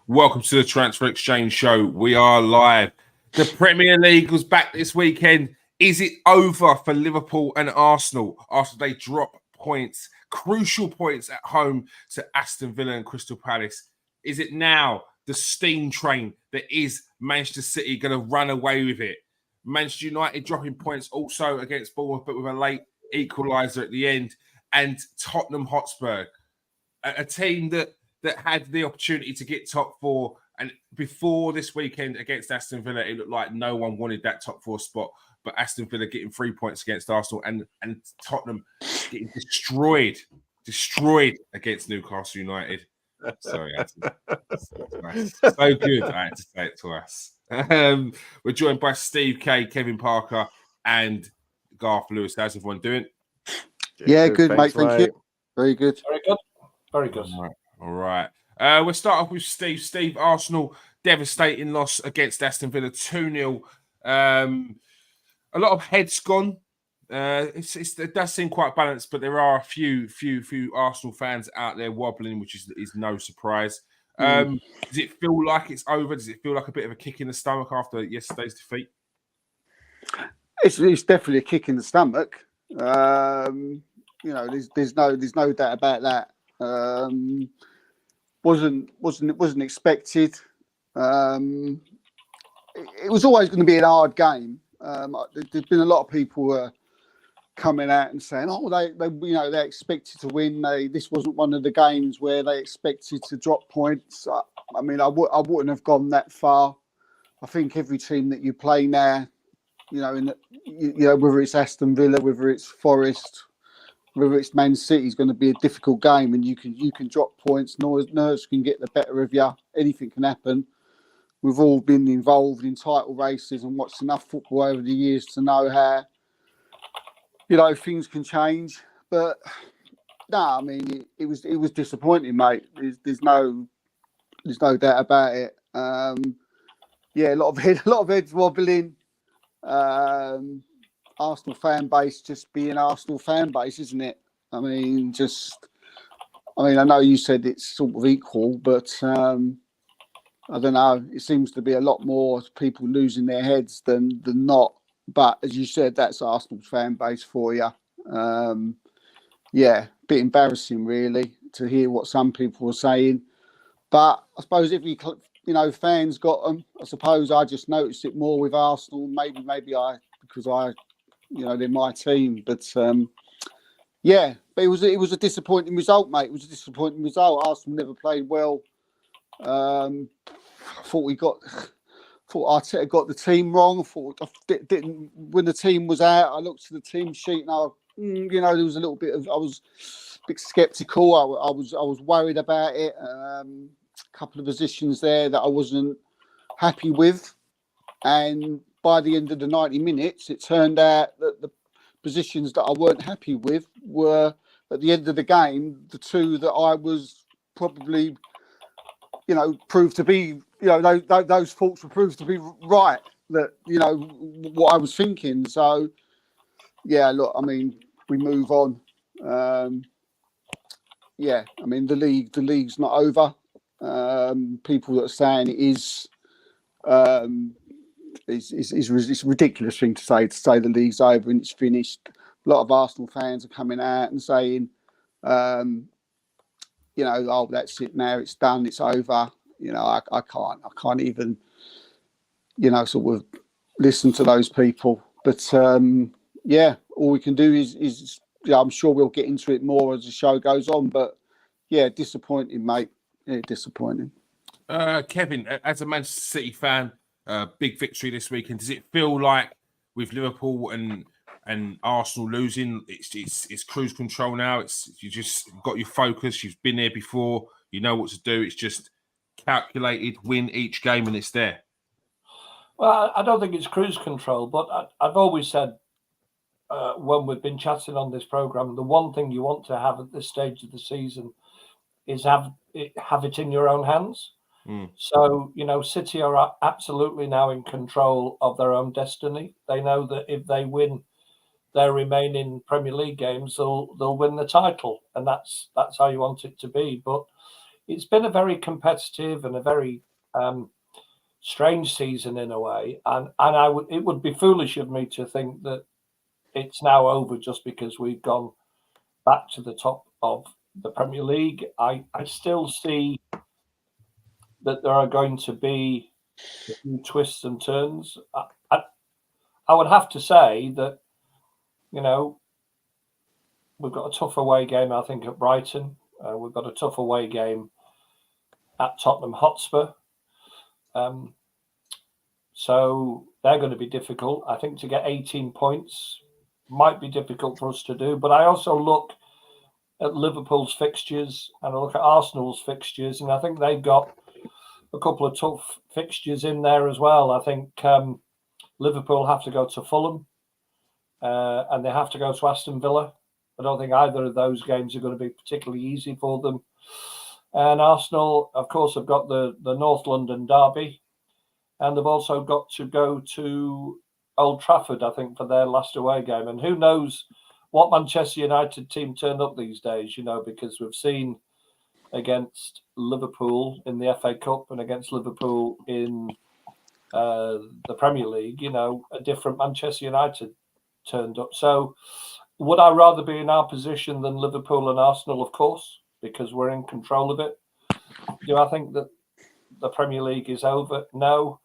Welcome to the Transfer Exchange Show. We are live. The Premier League was back this weekend. Is it over for Liverpool and Arsenal after they drop points, crucial points at home to Aston Villa and Crystal Palace? Is it now the steam train that is Manchester City going to run away with it? Manchester United dropping points also against Bournemouth, but with a late equaliser at the end. And Tottenham Hotspur, a team that had the opportunity to get top four. And before this weekend against Aston Villa, it looked like no one wanted that top four spot. But Aston Villa getting 3 points against Arsenal and Tottenham getting destroyed against Newcastle United. Sorry, so good. I had to say it twice. We're joined by Steve K, Kevin Parker, and Garth Lewis. How's everyone doing? Yeah, good, mate. Thank you. Very good. Very good. Very good. All right. We'll start off with Steve. Steve, Arsenal, devastating loss against Aston Villa, 2-0. A lot of heads gone. It does seem quite balanced, but there are a few Arsenal fans out there wobbling, which is no surprise. Does it feel like it's over? Does it feel like a bit of a kick in the stomach after yesterday's defeat? It's definitely a kick in the stomach. There's no doubt about that. Wasn't expected. It was always going to be an hard game. There's been a lot of people coming out and saying, "Oh, they expected to win. This wasn't one of the games where they expected to drop points." I wouldn't have gone that far. I think every team that you play now, whether it's Aston Villa, whether it's Forest, whether it's Man City, is going to be a difficult game, and you can drop points. Nerves can get the better of you. Anything can happen. We've all been involved in title races and watched enough football over the years to know how, things can change. But no, it was disappointing, mate. There's no doubt about it. A lot of heads wobbling. Arsenal fan base just being Arsenal fan base, isn't it? I know you said it's sort of equal, but I don't know. It seems to be a lot more people losing their heads than not. But as you said, that's Arsenal's fan base for you. Bit embarrassing, really, to hear what some people were saying. But I suppose if fans got them. I suppose I just noticed it more with Arsenal. Maybe because they're my team. But but it was a disappointing result, mate. It was a disappointing result. Arsenal never played well. Thought Arteta got the team wrong. Didn't when the team was out. I looked at the team sheet and there was a little bit of. I was a bit sceptical. I was worried about it. A couple of positions there that I wasn't happy with, and by the end of the 90 minutes, it turned out that the positions that I weren't happy with were, at the end of the game, the two that I was probably, proved to be, those thoughts were proved to be right. That, what I was thinking. So, we move on. The league's not over. People that are saying it is, it's a ridiculous thing to say the league's over and it's finished. A lot of Arsenal fans are coming out and saying, oh, that's it now, it's done, it's over. I can't even, sort of listen to those people. But all we can do is I'm sure we'll get into it more as the show goes on. But disappointing, mate. Yeah, disappointing. Kevin, as a Manchester City fan, big victory this weekend. Does it feel like with Liverpool and Arsenal losing, it's cruise control now? You just got your focus. You've been there before. You know what to do. It's just calculated, win each game, and it's there. Well, I don't think it's cruise control, but I've always said when we've been chatting on this program, the one thing you want to have at this stage of the season is have it in your own hands. So, City are absolutely now in control of their own destiny. They know that if they win their remaining Premier League games, they'll win the title, and that's how you want it to be. But it's been a very competitive and a very strange season in a way, and it would be foolish of me to think that it's now over just because we've gone back to the top of the Premier League. I still see that there are going to be a few twists and turns. I would have to say that, you know, we've got a tough away game, I think, at Brighton. We've got a tough away game at Tottenham Hotspur. So they're going to be difficult. I think to get 18 points might be difficult for us to do. But I also look at Liverpool's fixtures and I look at Arsenal's fixtures, and I think they've got a couple of tough fixtures in there as well. I think Liverpool have to go to Fulham and they have to go to Aston Villa. I don't think either of those games are going to be particularly easy for them. And Arsenal, of course, have got the North London derby, and they've also got to go to Old Trafford, I think, for their last away game. And who knows what Manchester United team turn up these days, you know, because we've seen against Liverpool in the FA Cup and against Liverpool in the Premier League, you know, a different Manchester United turned up. So would I rather be in our position than Liverpool and Arsenal? Of course, because we're in control of it. Do I think that the Premier League is over? No.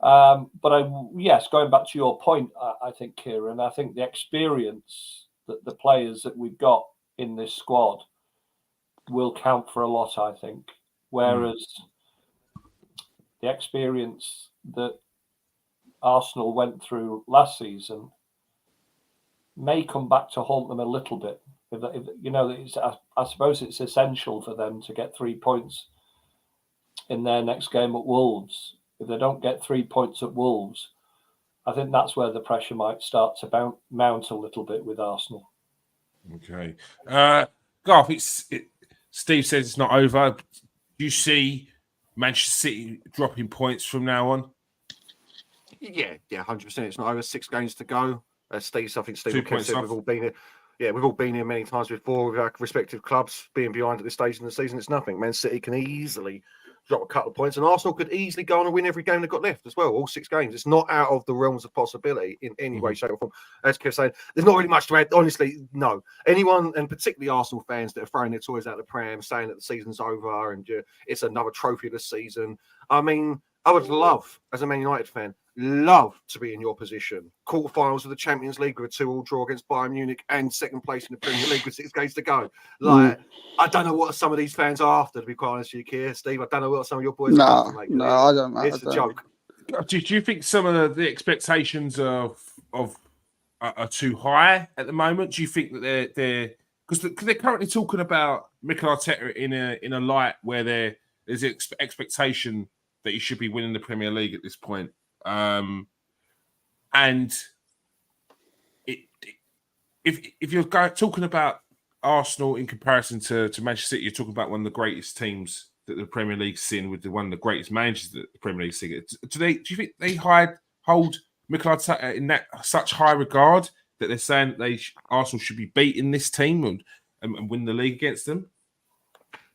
But yes, going back to your point, I think, Kieran, I think the experience that the players that we've got in this squad will count for a lot, I think. Whereas the experience that Arsenal went through last season may come back to haunt them a little bit. If you know, I suppose it's essential for them to get 3 points in their next game at Wolves. If they don't get 3 points at Wolves, I think that's where the pressure might start to mount a little bit with Arsenal. Okay. Garth, Steve says it's not over. Do you see Manchester City dropping points from now on? Yeah, 100%. It's not over. 6 games to go. Steve, I think Steve 2 points said off. we've all been here. Yeah, we've all been here many times before with our respective clubs being behind at this stage in the season. It's nothing. Man City can easily drop a couple of points, and Arsenal could easily go on and win every game they've got left as well, all 6 games. It's not out of the realms of possibility in any way, shape, or form. As Kev saying, there's not really much to add. Honestly, no. Anyone, and particularly Arsenal fans that are throwing their toys out the pram, saying that the season's over and it's another trophy this season. I mean, I would love, as a Man United fan, love to be in your position. Quarterfinals of the Champions League with a 2-2 draw against Bayern Munich and second place in the Premier League with 6 games to go. Like, I don't know what some of these fans are after, to be quite honest with you, Keir. Steve, I don't know what some of your boys are after, mate. No, I don't know. It's a joke. Do you think some of the expectations are too high at the moment? Do you think that they're because they're currently talking about Mikel Arteta in a light where there's expectation that he should be winning the Premier League at this point? And if you're talking about Arsenal in comparison to Manchester City, you're talking about one of the greatest teams that the Premier League's seen, with one of the greatest managers that the Premier League's seen. Do you think they hold Mikel Arteta in that such high regard that they're saying that Arsenal should be beating this team and win the league against them?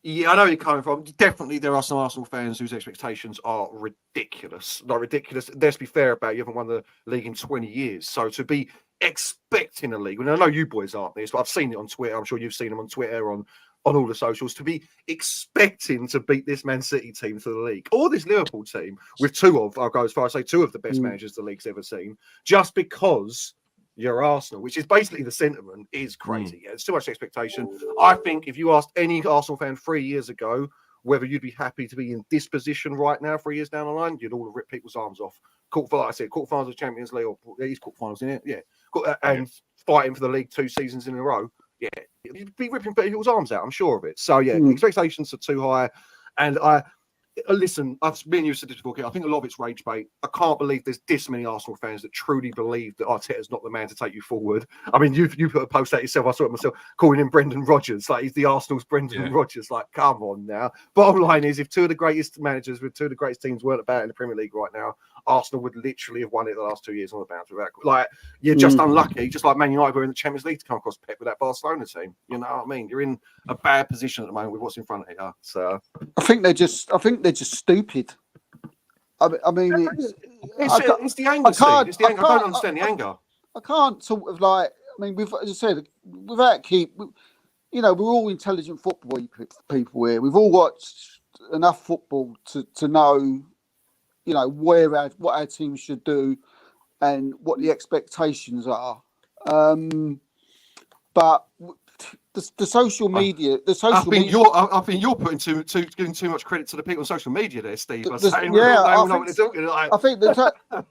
Yeah, I know where you're coming from. Definitely, there are some Arsenal fans whose expectations are ridiculous. Not ridiculous. Let's be fair about it. You haven't won the league in 20 years. So to be expecting a league, and I know you boys aren't this, but I've seen it on Twitter. I'm sure you've seen them on Twitter, on all the socials, to be expecting to beat this Man City team to the league, or this Liverpool team, with I'll go as far as say 2 of the best managers the league's ever seen, just because you're Arsenal, which is basically the sentiment, is crazy. Yeah, it's too much expectation. I think if you asked any Arsenal fan 3 years ago whether you'd be happy to be in this position right now 3 years down the line, you'd all rip people's arms off. Like I said, quarterfinals of Champions League, or these quarterfinals in it, yeah, and fighting for the league 2 seasons in a row, yeah, you'd be ripping people's arms out. I'm sure of it. So yeah, expectations are too high, and listen, I've been used to this before. I think a lot of it's rage bait. I can't believe there's this many Arsenal fans that truly believe that Arteta's not the man to take you forward. I mean, you put a post out yourself. I saw it myself, calling him Brendan Rodgers. Like, he's the Arsenal's Brendan Rodgers. Like, come on now. Bottom line is, if 2 of the greatest managers with 2 of the greatest teams weren't about in the Premier League right now, Arsenal would literally have won it the last 2 years on the bounce. Like, you're just unlucky, just like Man United were in the Champions League to come across Pep with that Barcelona team. You know what I mean? You're in a bad position at the moment with what's in front of you. So I think they're just stupid. I mean, it's the anger, Steve. It's the anger. I don't understand the anger. I can't sort of like. I mean, as I said, without you know, we're all intelligent football people here. We've all watched enough football to know, you know, what our team should do and what the expectations are. But the social media, I think you're putting giving too much credit to the people on social media there, Steve. I think that.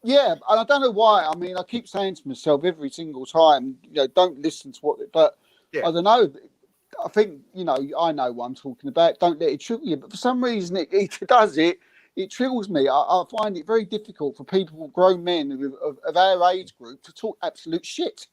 Yeah, and I don't know why. I mean, I keep saying to myself every single time, you know, don't listen to but I don't know. I think, you know, I know what I'm talking about. Don't let it trigger you. But for some reason, it does it. It triggers me. I find it very difficult for people, grown men of our age group, to talk absolute shit.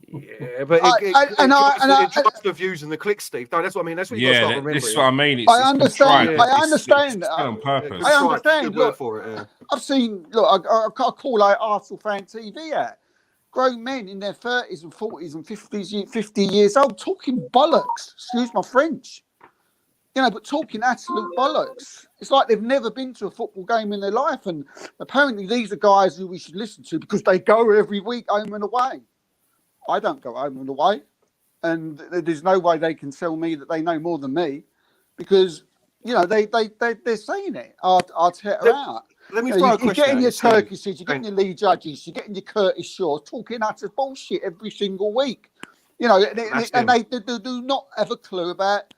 Yeah, but it drives the views and the clicks, Steve. No, that's what I mean. That's what you got to start remembering. This is what I mean. I understand. I understand. It's on purpose. I understand. Look, for it, yeah. I've seen. Look, I call out Arsenal fan TV out. Grown men in their 30s and 40s and 50 years old talking bollocks. Excuse my French. You know, but talking absolute bollocks. It's like they've never been to a football game in their life, and apparently these are guys who we should listen to because they go every week home and away. I don't go home and away, and there's no way they can tell me that they know more than me, because you know they're saying it. Arteta out. Let me throw a question. You're getting your Turkishes, you're getting your Lee Judges, you're getting your Curtis Shaws talking utter bullshit every single week. You know, and they do not have a clue about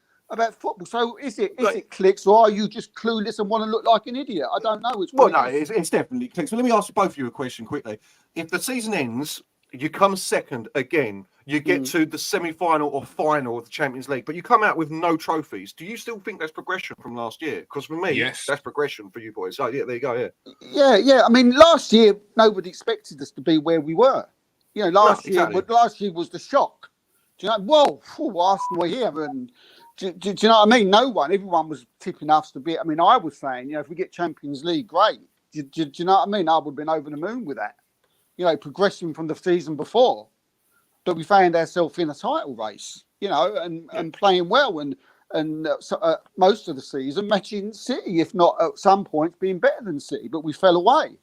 football. So is it clicks, or are you just clueless and want to look like an idiot? I don't know. It's definitely clicks. But let me ask both of you a question quickly. If the season ends, you come second again, you get to the semi-final or final of the Champions League, but you come out with no trophies. Do you still think that's progression from last year? Because for me, yes, that's progression for you boys. So yeah, there you go. Yeah. I mean, last year nobody expected us to be where we were. You know, last year was the shock. Do you know? Whoa, Arsenal are here, and do you know what I mean? Everyone was tipping us to be. I mean, I was saying, you know, if we get Champions League, great. Do you know what I mean? I would have been over the moon with that. You know, progressing from the season before, but we found ourselves in a title race, you know, and playing well, and most of the season matching City, if not at some points being better than City, but we fell away.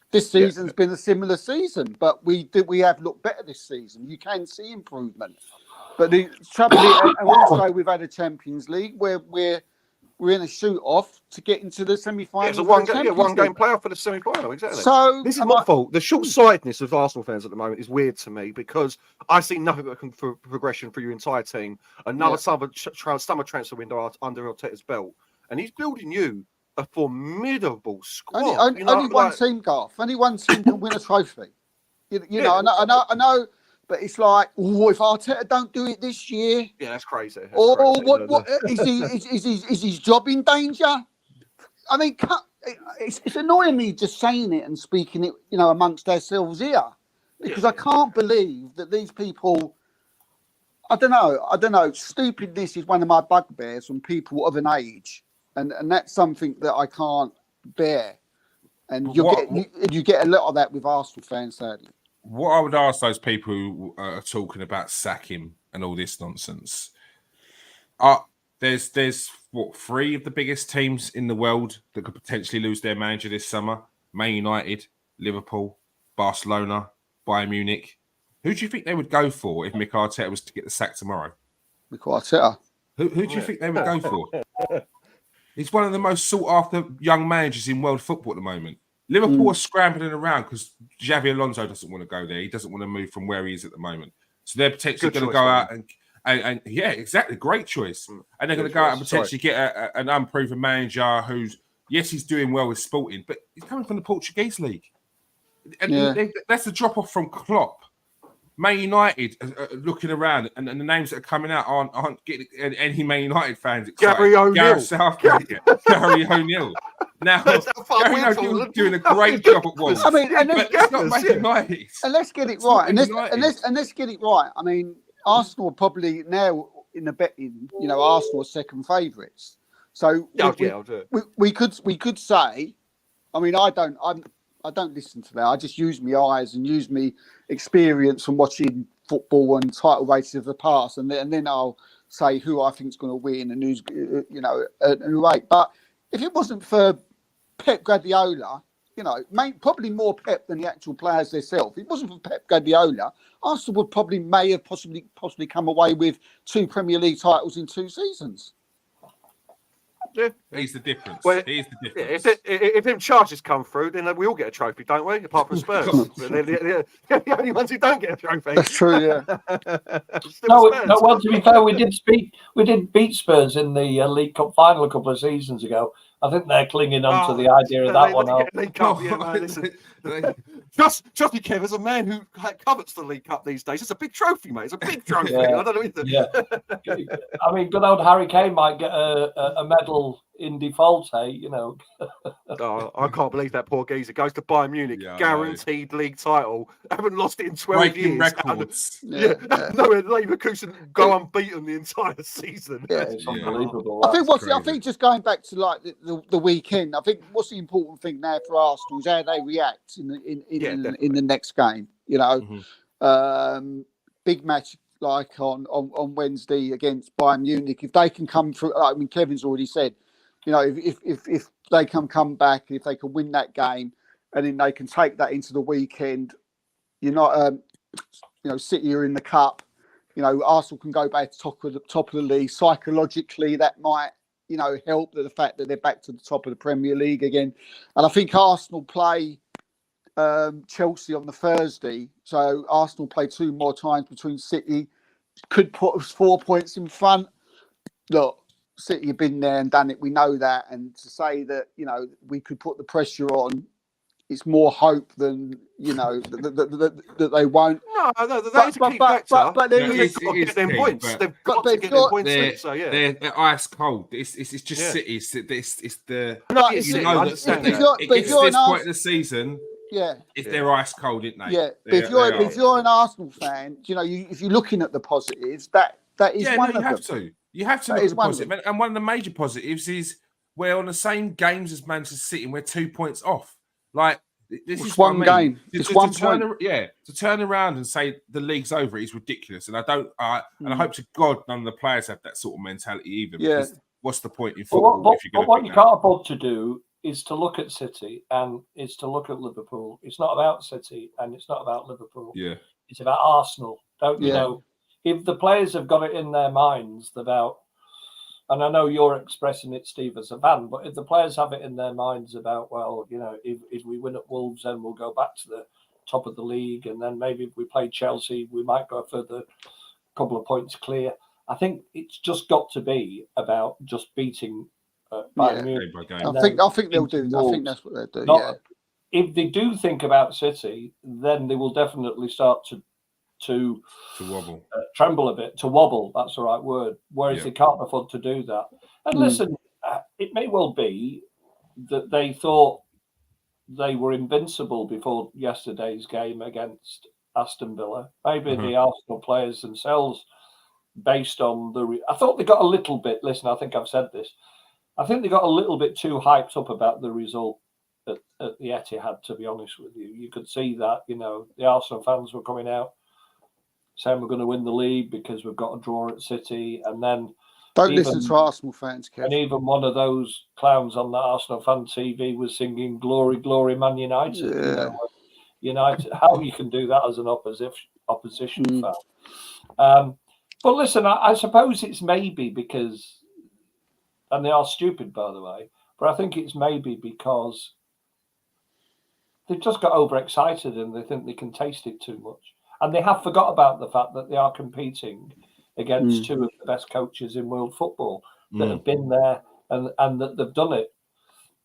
This season's been a similar season, but we have looked better this season. You can see improvement, but the trouble is, and also we've had a Champions League where we're in a shoot-off to get into the semi-final. It's a one game playoff for the semi-final, exactly. So this is my fault. The short-sightedness of Arsenal fans at the moment is weird to me, because I see nothing but progression for your entire team. Another summer transfer window under Arteta's belt, and he's building you a formidable squad. Only one team, Garth. Only one team can win a trophy. You know, I know. But it's like, if Arteta don't do it this year, that's crazy. What is his job in danger? I mean, it's annoying me just saying it and speaking it, you know, amongst ourselves here, because I can't believe that these people. I don't know. Stupidness is one of my bugbears from people of an age, and that's something that I can't bear. And you get a lot of that with Arsenal fans, sadly. What I would ask those people who are talking about sacking and all this nonsense, there's what, 3 of the biggest teams in the world that could potentially lose their manager this summer: Man United, Liverpool, Barcelona, Bayern Munich. Who do you think they would go for if Mikel Arteta was to get the sack tomorrow? Mikel Arteta. Who do you think they would go for? He's one of the most sought-after young managers in world football at the moment. Liverpool are scrambling around because Xavi Alonso doesn't want to go there. He doesn't want to move from where he is at the moment. So they're potentially going to go out and yeah, exactly. Great choice. And they're going to go out and potentially get an unproven manager who's, yes, he's doing well with Sporting, but he's coming from the Portuguese league. And that's the drop-off from Klopp. Man United looking around, and the names that are coming out aren't getting any Man United fans excited. Gary O'Neill. Gareth Southgate. Gary O'Neill. Now, Gary O'Neill's doing a great job at Wolves. I mean, but it's not Man United. And let's get it right. And let's get it right. I mean, Arsenal are probably now in the betting, you know, Arsenal are second favourites. So we could say I mean, I don't listen to that. I just use my eyes and use my experience from watching football and title races of the past, and then I'll say who I think is going to win and who's, and right. But if it wasn't for Pep Guardiola, probably more Pep than the actual players themselves. If it wasn't for Pep Guardiola, Arsenal would possibly come away with 2 Premier League titles in 2 seasons. Yeah, He's the difference. Well, He's the yeah, difference. if them charges come through, then we all get a trophy, don't we? Apart from Spurs, they're the only ones who don't get a trophy. That's true. Yeah. No, well, to be fair, we did beat Spurs in the League Cup final a couple of seasons ago. I think they're clinging on to the idea of that one. League Cup, yeah, man, listen. Trust me, Kev, as a man who covets the League Cup these days, it's a big trophy, mate. It's a big trophy. Yeah. I don't know either. Yeah. I mean, good old Harry Kane might get a medal in default, hey, Oh, I can't believe that poor geezer goes to Bayern Munich, Yeah, I guaranteed league title. Haven't lost it in 12 Breaking years. records. Yeah. No, Leverkusen go unbeaten the entire season. Yeah. It's unbelievable. I think That's I think just going back to like the weekend, I think what's the important thing now for Arsenal is how they react in the next game. Big match like on Wednesday against Bayern Munich. If they can come through, I mean, Kevin's already said, if they can come back, if they can win that game, and then they can take that into the weekend, City are in the cup. Arsenal can go back to top of the league. Psychologically, that might, help the fact that they're back to the top of the Premier League again. And I think Arsenal play Chelsea on the Thursday. So Arsenal play 2 more times between City. Could put us 4 points in front. Look, City have been there and done it. We know that. And to say that, we could put the pressure on, it's more hope than, that they won't. No, that's a key factor. But then they've got to get them points. They've got to get them points. So yeah, they're ice cold. It's just City. It's the no, it it's gets to this point in the season. Yeah, if they're ice cold, isn't they? Yeah, but if you're an Arsenal fan, if you're looking at the positives, that is one of them. You have to look at the positive. And one of the major positives is we're on the same games as Manchester City and we're 2 points off. Like, this is one game. It's 1 point. To turn around and say the league's over is ridiculous. And I hope to God none of the players have that sort of mentality either. Yeah. Because what's the point in football? But what you can't afford to do is to look at City and is to look at Liverpool. It's not about City and it's not about Liverpool. Yeah. It's about Arsenal. You know? If the players have got it in their minds about, and I know you're expressing it, Steve, as a fan, but if the players have it in their minds about, well, if we win at Wolves, then we'll go back to the top of the league, and then maybe if we play Chelsea, we might go a further couple of points clear. I think it's just got to be about just beating Bayern Munich. I think they'll do. I think that's what they'll do. If they do think about City, then they will definitely start to wobble, tremble a bit, to wobble. That's the right word. Whereas they can't afford to do that. And listen, it may well be that they thought they were invincible before yesterday's game against Aston Villa. Maybe the Arsenal players themselves, based on I thought they got a little bit. Listen, I think I've said this. I think they got a little bit too hyped up about the result at the Etihad. To be honest with you, you could see that. The Arsenal fans were coming out saying we're going to win the league because we've got a draw at City, and then don't listen to Arsenal fans, Kev. And even one of those clowns on the Arsenal fan TV was singing "Glory, Glory, Man United." Yeah. United. How you can do that as an opposition fan? But listen, I suppose it's maybe because, and they are stupid, by the way, but I think it's maybe because they've just got overexcited and they think they can taste it too much. And they have forgot about the fact that they are competing against 2 of the best coaches in world football that have been there and that they've done it.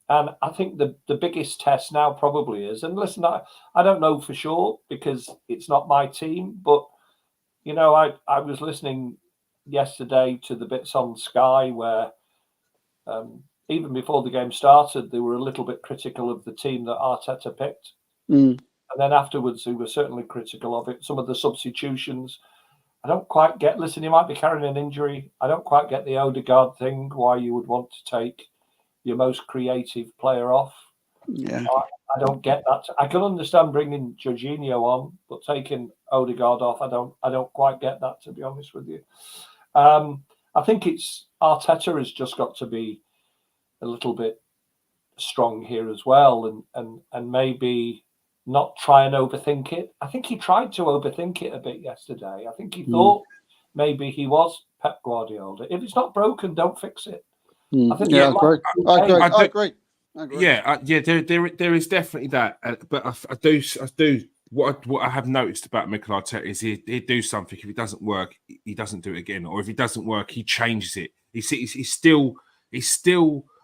And I think the biggest test now probably is, and listen, I don't know for sure because it's not my team, but, I was listening yesterday to the bits on Sky where even before the game started, they were a little bit critical of the team that Arteta picked. And then afterwards, they were certainly critical of it. Some of the substitutions, I don't quite get. Listen, he might be carrying an injury. I don't quite get the Odegaard thing, why you would want to take your most creative player off. Yeah. I don't get that. I can understand bringing Jorginho on, but taking Odegaard off, I don't quite get that, to be honest with you. I think it's Arteta has just got to be a little bit strong here as well, and maybe not try and overthink it. I think he tried to overthink it a bit yesterday. I think he thought maybe he was Pep Guardiola. If it's not broken, don't fix it. I think I agree. Yeah, there is definitely that. But I do. What I have noticed about Mikel Arteta is he'd do something. If it doesn't work, he doesn't do it again. Or if it doesn't work, he changes it. He's still.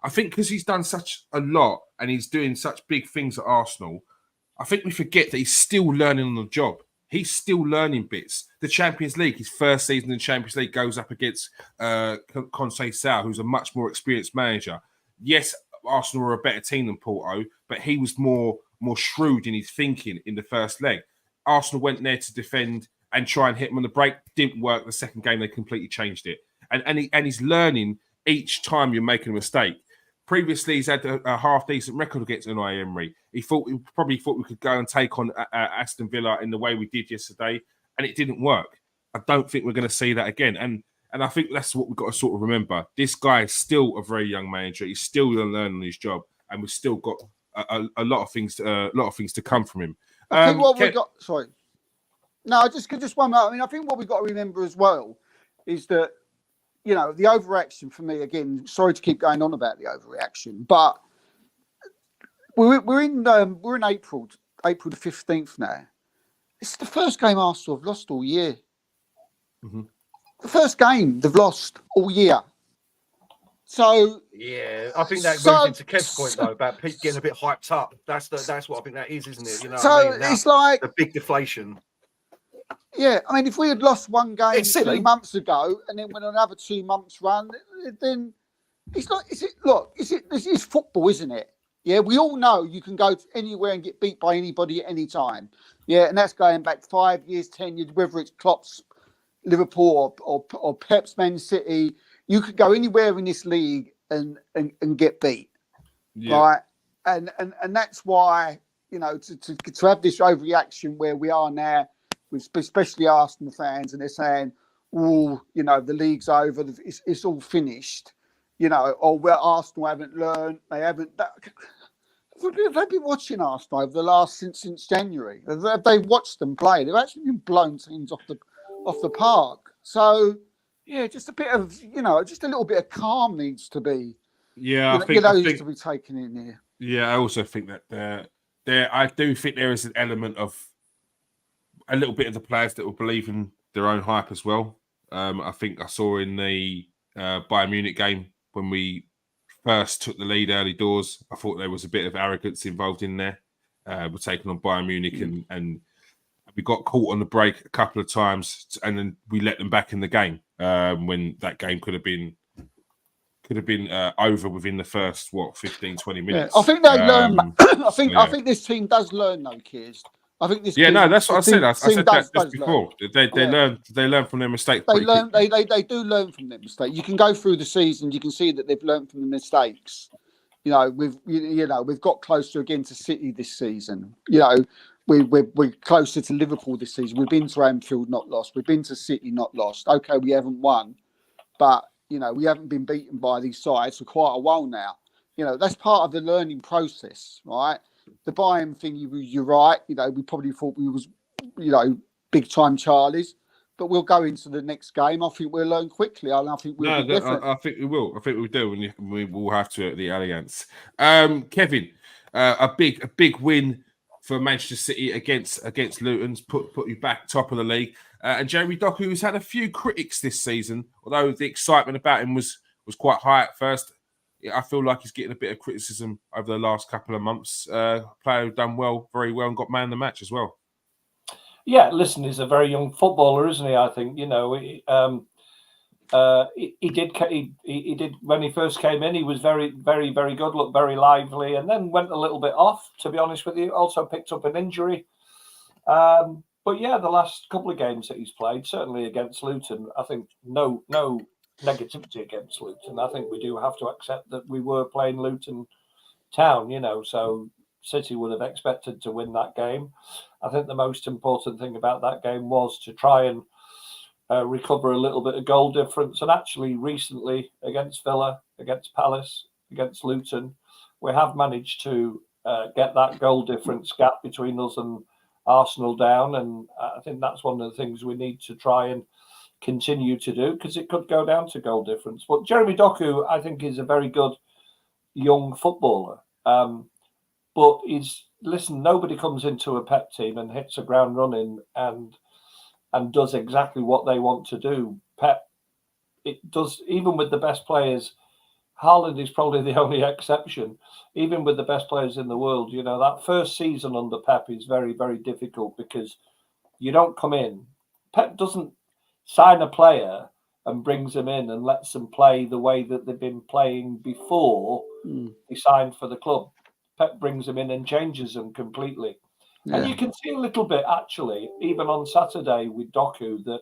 I think because he's done such a lot and he's doing such big things at Arsenal, I think we forget that he's still learning on the job. He's still learning bits. The Champions League, his first season in the Champions League, goes up against Conceição, who's a much more experienced manager. Yes, Arsenal were a better team than Porto, but he was more shrewd in his thinking in the first leg. Arsenal went there to defend and try and hit him on the break. Didn't work. The second game, they completely changed it. And he's learning each time you're making a mistake. Previously, he's had a half-decent record against Unai Emery. He probably thought we could go and take on Aston Villa in the way we did yesterday, and it didn't work. I don't think we're going to see that again. And I think that's what we've got to sort of remember. This guy is still a very young manager. He's still learning his job, and we've still got a lot of things to come from him. I think what we got. Sorry, no, just one more. I mean, I think what we've got to remember as well is that, you know, the overreaction for me, again, sorry to keep going on about the overreaction, but we're in April the 15th now. It's the first game Arsenal have lost all year. Mm-hmm. The first game they've lost all year. So yeah, I think that goes into Kev's point though about Pete getting a bit hyped up. That's what I think that is, isn't it? You know, so what I mean? it's like a big deflation. Yeah, I mean, if we had lost one game It's silly. 2 months ago and then went on another 2 months run, then it's like, this is football, isn't it? Yeah, we all know you can go anywhere and get beat by anybody at any time. Yeah, and that's going back 5 years, 10 years, whether it's Klopp's Liverpool or Pep's Man City. You could go anywhere in this league and get beat, right? And that's why, you know, to have this overreaction where we are now, with especially Arsenal fans, and they're saying, "Oh, you know, the league's over, it's all finished," you know, or where Arsenal haven't learned, they haven't. They've been watching Arsenal over the last since January. They've watched them play. They've actually been blown teams off the park. So yeah, just a bit of, you know, just a little bit of calm needs to be. Yeah, I think to be taken in here. Yeah, I also think that I do think there is an element of a little bit of the players that will believe in their own hype as well. I think I saw in the Bayern Munich game when we first took the lead early doors, I thought there was a bit of arrogance involved in there. We're taking on Bayern Munich and we got caught on the break a couple of times, and then we let them back in the game when that game could have been over within the first 15, 20 minutes. Yeah, I think they learn. I think this team does learn though, Kears. I think this. Yeah, team, no, that's what I said. I said that just before. Learn. They learn from their mistakes. They learn. They do learn from their mistakes. You can go through the season. You can see that they've learned from the mistakes. You know, we've got closer again to City this season. You know, we're closer to Liverpool this season. We've been to Anfield, not lost. We've been to City, not lost. Okay, we haven't won, but you know, we haven't been beaten by these sides for quite a while now. You know, that's part of the learning process, right? The Bayern thing, you're right. You know, we probably thought we was, you know, big time Charlies, but we'll go into the next game. I think we'll learn quickly. I think we'll be different. I think we will. I think we do, and we will have to at the Allianz. Kevin, a big win for Manchester City against Luton's put you back top of the league. And Jeremy Doku has had a few critics this season, although the excitement about him was quite high at first. I feel like he's getting a bit of criticism over the last couple of months. Player who done very well, and got man of the match as well. Yeah, listen, he's a very young footballer, isn't he? I think, you know, he did when he first came in. He was very, very, very good, looked very lively, and then went a little bit off. To be honest with you, also picked up an injury. But yeah, the last couple of games that he's played, certainly against Luton, I think no negativity against Luton. I think we do have to accept that we were playing Luton town, so City would have expected to win that game. I think the most important thing about that game was to try and recover a little bit of goal difference. And actually, recently against Villa, against Palace, against Luton, we have managed to get that goal difference gap between us and Arsenal down. And I think that's one of the things we need to try and continue to do, because it could go down to goal difference. But Jeremy Doku, I think, is a very good young footballer. But nobody comes into a Pep team and hits the ground running and does exactly what they want to do. Pep, it does, even with the best players. Haaland is probably the only exception. Even with the best players in the world, that first season under Pep is very, very difficult, because you don't come in. Pep doesn't sign a player and brings them in and lets them play the way that they've been playing before he signed for the club. Pep brings them in and changes them completely. Yeah. And you can see a little bit, actually, even on Saturday with Doku, that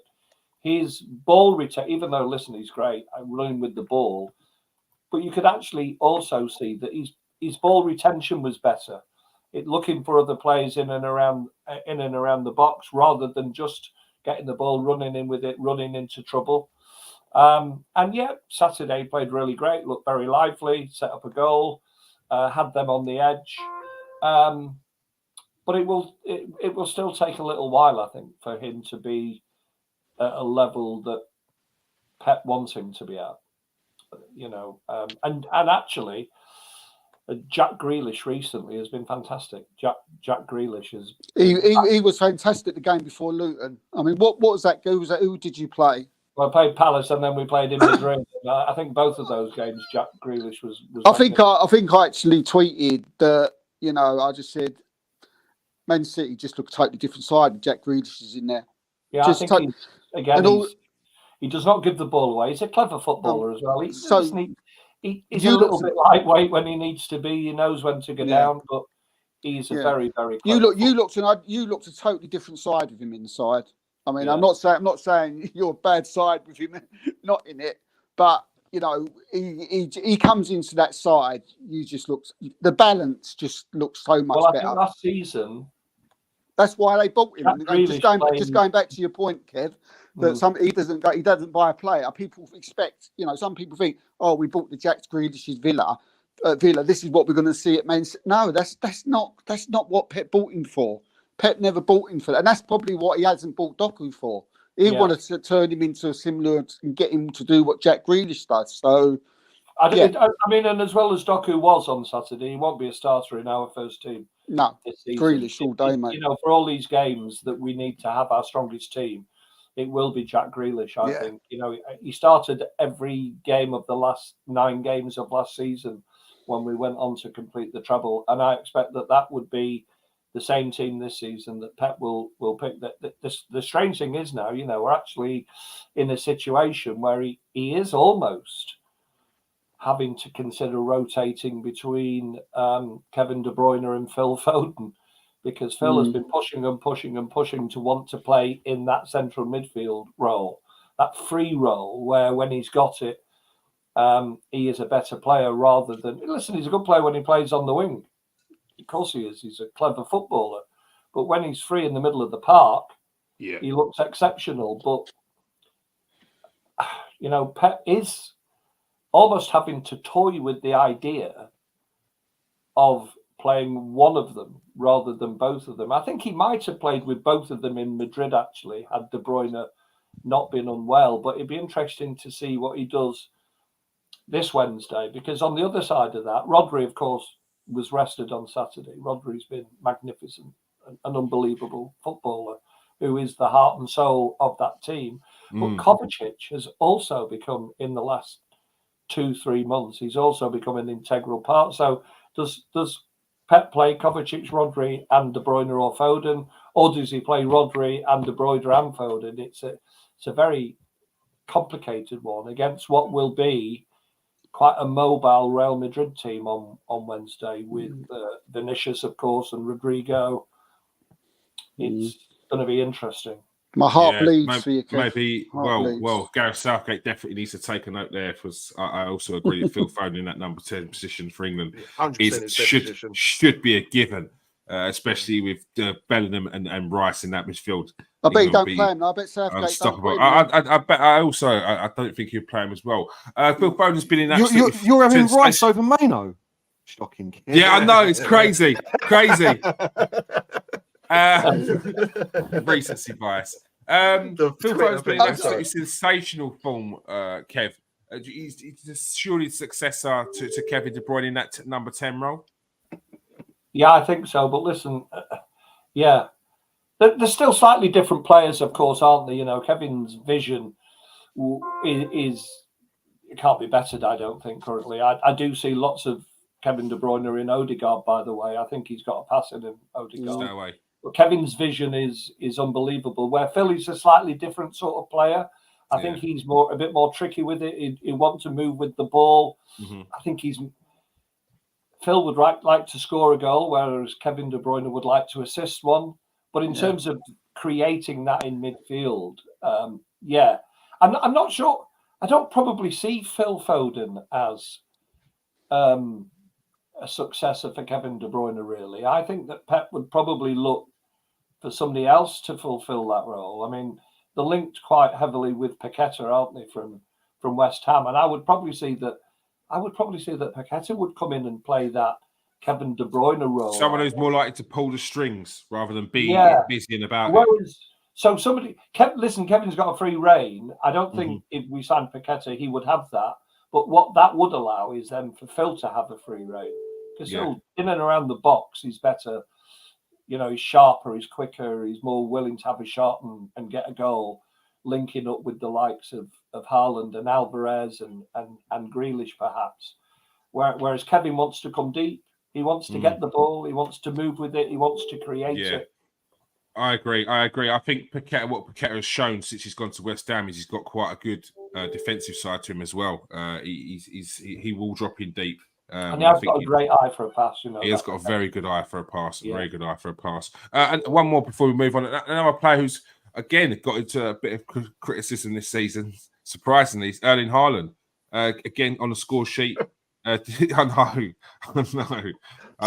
his ball return, even though, listen, he's great, I'm running with the ball, but you could actually also see that his ball retention was better. Looking for other players in and around the box, rather than just getting the ball, running in with it, running into trouble. And yeah, Saturday played really great, looked very lively, set up a goal, had them on the edge. But it will still take a little while, I think, for him to be at a level that Pep wants him to be at. And actually, Jack Grealish recently has been fantastic. Jack Grealish is he was fantastic the game before Luton. I mean, what was that? Who did you play? Well, I played Palace, and then we played in Madrid. I think both of those games, Jack Grealish was. I think I actually tweeted that. I just said, Man City just look a totally different side. Jack Grealish is in there. Yeah, I think he does not give the ball away. He's a clever footballer as well. He's a little bit lightweight when he needs to be. He knows when to go down, but he's a very, very clever you looked a totally different side of him inside. I mean, I'm not saying you're a bad side with him, not in it, but he comes into that side. The balance just looks so much better. Think last season, that's why they bought him. Just going back to your point, Kev, that he doesn't buy a player. People expect, some people think, oh, we bought the Jack Grealish's Villa. This is what we're going to see at Man City. No, that's not what Pep bought him for. Pep never bought him for that, and that's probably what he hasn't bought Doku for. He wanted to turn him into a similar and get him to do what Jack Grealish does. So, I mean, and as well as Doku was on Saturday, he won't be a starter in our first team. No, Grealish all day, mate. For all these games that we need to have our strongest team, it will be Jack Grealish. I think. He started every game of the last 9 games of last season when we went on to complete the treble, and I expect that would be the same team this season, that Pep will pick. The strange thing is now, we're actually in a situation where he is almost having to consider rotating between Kevin De Bruyne and Phil Foden, because Phil has been pushing and pushing and pushing to want to play in that central midfield role, that free role where when he's got it, he is a better player rather than... Listen, he's a good player when he plays on the wing. Of course he is. He's a clever footballer. But when he's free in the middle of the park, he looks exceptional. But, Pep is almost having to toy with the idea of playing one of them rather than both of them. I think he might have played with both of them in Madrid, actually, had De Bruyne not been unwell. But it'd be interesting to see what he does this Wednesday, because on the other side of that, Rodri, of course, was rested on Saturday. Rodri's been magnificent, an unbelievable footballer who is the heart and soul of that team. But Kovacic has also become, in the last 2-3 months, he's also become an integral part. So does Pep play Kovacic, Rodri and De Bruyne or Foden, or does he play Rodri and De Bruyne and Foden? It's a very complicated one against what will be quite a mobile Real Madrid team on Wednesday with Vinicius, of course, and Rodrigo. It's going to be interesting. My heart bleeds for you, Kev. Maybe. Heart bleeds. Well, Gareth Southgate definitely needs to take a note there, because I also agree that Phil Foden in that number 10 position for England 100% should be a given, especially with Bellingham and Rice in that midfield. I bet you don't play him. I bet Southgate Unstoppable. don't play him. I bet. I don't think he'll play him as well. Phil Foden's been in that. You're having Rice over Mano. Shocking. Yeah, I know, it's crazy. Recency bias. Phil Foden's been in absolutely sensational form, Kev. He's surely the successor to Kevin De Bruyne in that number 10 role. Yeah, I think so. But listen, yeah, there's still slightly different players, of course, aren't there? You know, Kevin's vision is it can't be bettered, I don't think, currently. I do see lots of Kevin De Bruyne in Odegaard, by the way. I think he's got a pass in him, Odegaard. No way. But Kevin's vision is unbelievable. Where Phil is a slightly different sort of player. I think he's a bit more tricky with it. He wants to move with the ball. Mm-hmm. I think Phil would like to score a goal, whereas Kevin De Bruyne would like to assist one. But in terms of creating that in midfield, I'm not sure. I don't probably see Phil Foden as a successor for Kevin De Bruyne, really. I think that Pep would probably look for somebody else to fulfill that role. I mean, they're linked quite heavily with Paqueta, aren't they, from West Ham? And I would probably see that Paqueta would come in and play that Kevin De Bruyne role. Someone who's more likely to pull the strings rather than be busy and about. So Kevin's got a free reign. I don't think if we signed Paqueta, he would have that. But what that would allow is then for Phil to have a free reign, because he'll in and around the box, he's better. You know, he's sharper, he's quicker, he's more willing to have a shot and get a goal, linking up with the likes of Haaland and Alvarez and Grealish, perhaps. Whereas Kevin wants to come deep. He wants to get the ball. He wants to move with it. He wants to create it. I agree. I think what Paqueta has shown since he's gone to West Ham is he's got quite a good defensive side to him as well. He will drop in deep. And he has got a great eye for a pass. You know, he has got a very good eye for a pass. Very good eye for a pass. And one more before we move on. Another player who's again got into a bit of criticism this season, surprisingly, is Erling Haaland. Again on the score sheet. I know.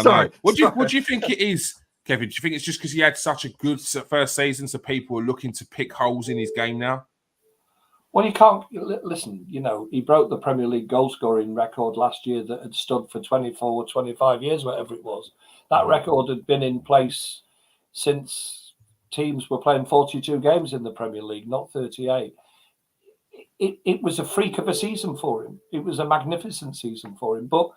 Sorry. What do you think it is, Kevin? Do you think it's just because he had such a good first season, so people are looking to pick holes in his game now? Well, you can't listen. You know, he broke the Premier League goal scoring record last year that had stood for 24, 25 years, whatever it was. That record had been in place since teams were playing 42 games in the Premier League, not 38. It was a freak of a season for him. It was a magnificent season for him. But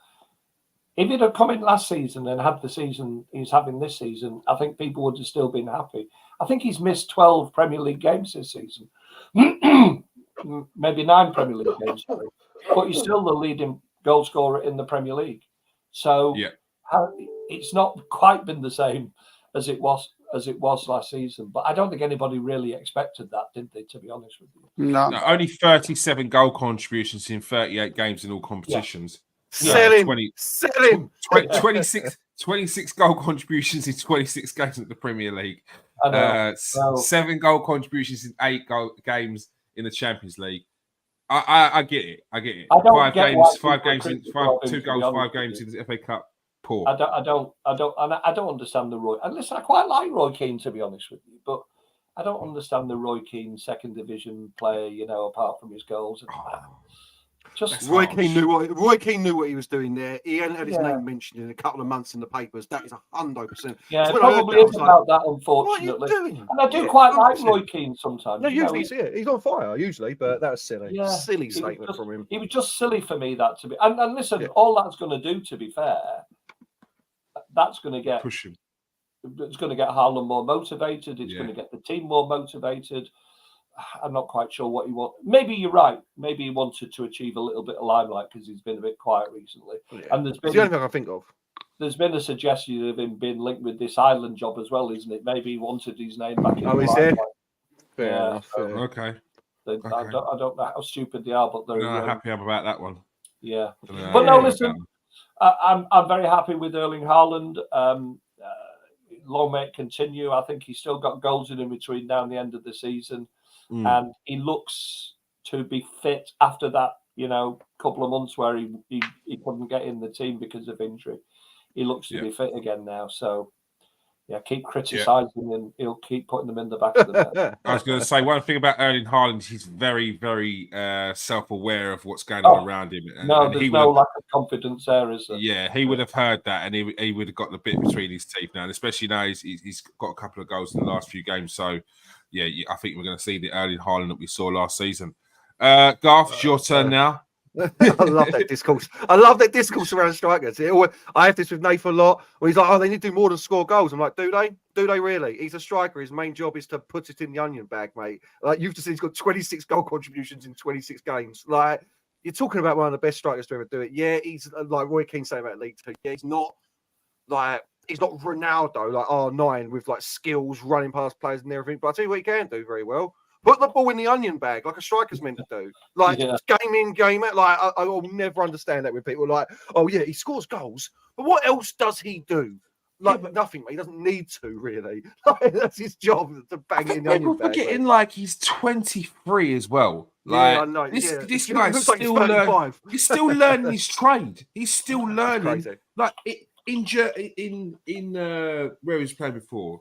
if it had come in last season and had the season he's having this season, I think people would have still been happy. I think he's missed 12 Premier League games this season. Maybe 9 Premier League games, sorry. But he's still the leading goal scorer in the Premier League. So it's not quite been the same as it was last season. But I don't think anybody really expected that, did they, to be honest with you? No, only 37 goal contributions in 38 games in all competitions. Sell him. 26 goal contributions in 26 games at the Premier League. 7 goal contributions in 8 games in the Champions League. I get it. I get it. 5 games, 2 goals, 5 games in the FA Cup. Poor. I don't understand the Roy. And listen, I quite like Roy Keane, to be honest with you, but I don't understand the Roy Keane second division player. You know, apart from his goals. Roy Keane knew what he was doing there. He hadn't had his name mentioned in a couple of months in the papers. That is 100%. Yeah, it probably is about that, unfortunately. What are you doing? And I do quite like Roy Keane sometimes. No, usually he's on fire, usually, but that was silly. Yeah, silly statement from him. He was just silly for me, that to be. And listen, all that's going to do, to be fair, that's going to get push him. It's going to get Haaland more motivated. It's going to get the team more motivated. I'm not quite sure what he wants. Maybe you're right. Maybe he wanted to achieve a little bit of limelight because he's been a bit quiet recently. Yeah. And it's the only thing I think of. There's been a suggestion of him being linked with this Ireland job as well, isn't it? Maybe he wanted his name back in the limelight. Fair enough. Okay. I don't know how stupid they are, but they're happy about that one. Yeah. But no, listen, I'm very happy with Erling Haaland. long may it continue. I think he's still got goals in between now and the end of the season, and he looks to be fit after that, couple of months where he couldn't get in the team because of injury. He looks to be fit again now. So, keep criticising him. He'll keep putting them in the back of the net. I was going to say one thing about Erling Haaland. He's very, very self-aware of what's going on around him. And there's no lack of confidence there, is there? Yeah, he would have heard that, and he would have got the bit between his teeth now, and especially now he's got a couple of goals in the last few games. So, I think we're going to see the Erling Haaland that we saw last season. Garth, it's your turn now. I love that discourse. I love that discourse around strikers. I have this with Nathan a lot, where he's like, "Oh, they need to do more than score goals." I'm like, "Do they? Do they really?" He's a striker. His main job is to put it in the onion bag, mate. Like you've just seen, he's got 26 goal contributions in 26 games. Like you're talking about one of the best strikers to ever do it. Yeah, he's like Roy Keane saying about League Two. Yeah, he's not Ronaldo, like R9 with like skills, running past players and everything. But I tell you what, he can do very well. Put the ball in the onion bag like a striker's meant to do. Like game in, game out. Like I will never understand that with people like, oh yeah, he scores goals, but what else does he do? Like nothing, mate. He doesn't need to really. Like, that's his job to bang it in the onion bag. People forgetting like he's 23 as well. Like, I know. This guy's still learning. He's still learning his trade. He's still learning. Like in where he's played before.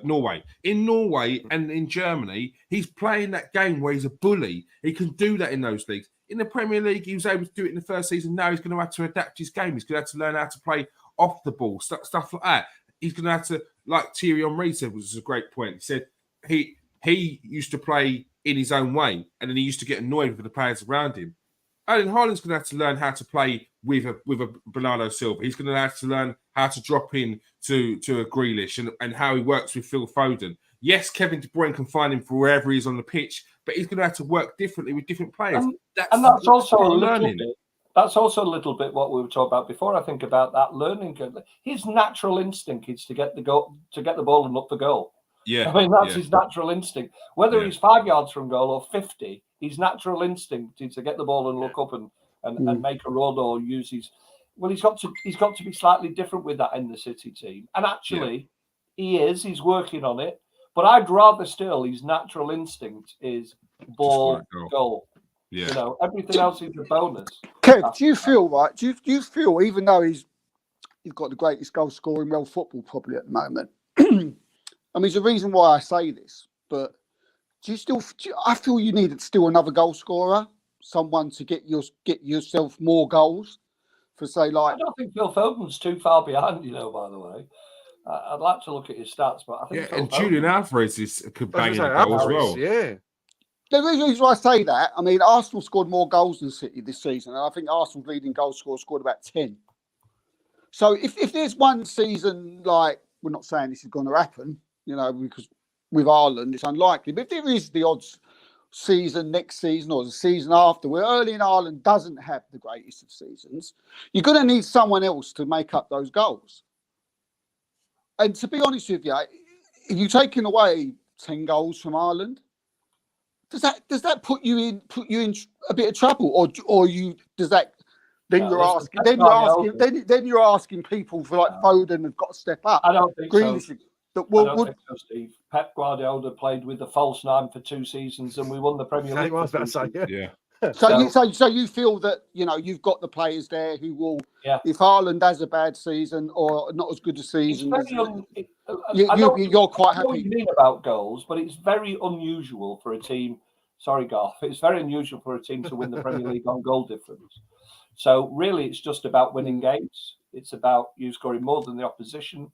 Norway. In Norway and in Germany, he's playing that game where he's a bully. He can do that in those leagues. In the Premier League, he was able to do it in the first season. Now he's going to have to adapt his game. He's going to have to learn how to play off the ball, stuff like that. He's going to have to, like Thierry Henry said, which is a great point. He said he used to play in his own way, and then he used to get annoyed with the players around him. Erling Haaland's going to have to learn how to play with a Bernardo Silva. He's going to have to learn how to drop in to a Grealish and how he works with Phil Foden. Yes, Kevin De Bruyne can find him for wherever he is on the pitch, but he's going to have to work differently with different players. That's also a little bit what we were talking about before. I think about that learning. His natural instinct is to get the ball and up the goal. Yeah, I mean that's his natural instinct. Whether he's 5 yards from goal or 50, his natural instinct is to get the ball and look up and make a run or use his. Well, he's got to be slightly different with that in the City team, and actually, he's working on it. But I'd rather still his natural instinct is ball, goal. Yeah, everything else is a bonus. Kev, do you feel right? Do you feel even though he's got the greatest goal scorer in world football probably at the moment? I mean, there's a reason why I say this, but I feel you needed still another goal scorer, someone to get yourself more goals. For say like, I don't think Phil Foden's too far behind. By the way, I'd like to look at his stats, but I think and Julian Alvarez could bang in a goal as well. Yeah. The reason why I say that, I mean, Arsenal scored more goals than City this season, and I think Arsenal's leading goal scorer scored about 10. So if there's one season, like, we're not saying this is going to happen, because with Ireland it's unlikely, but if there is the odds season next season or the season after where Erling Haaland doesn't have the greatest of seasons, you're going to need someone else to make up those goals. And to be honest with you, if you're taking away 10 goals from Ireland, does that put you in a bit of trouble, or you're asking people for like Foden have got to step up. I don't think Grealish, so. I don't think so, Steve. Pep Guardiola played with the false 9 for 2 seasons, and we won the Premier League. I was about to say, yeah. So you feel that you've got the players there who will, if Ireland has a bad season or not as good a season, you're quite happy. I know what you mean about goals, but it's very unusual for a team. Sorry, Garth. It's very unusual for a team to win the Premier League on goal difference. So really, it's just about winning games. It's about you scoring more than the opposition,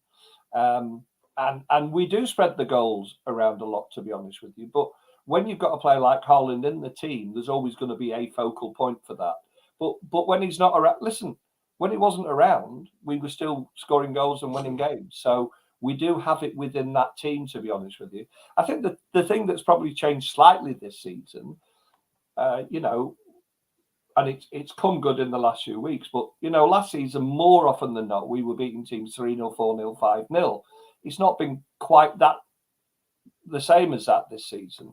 and we do spread the goals around a lot, to be honest with you. But when you've got a player like Haaland in the team, there's always going to be a focal point for that. But when he's not around, listen, when he wasn't around, we were still scoring goals and winning games. So we do have it within that team, to be honest with you. I think the thing that's probably changed slightly this season, and it's come good in the last few weeks, but, last season, more often than not, we were beating teams 3-0, 4-0, 5-0. It's not been quite that the same as that this season.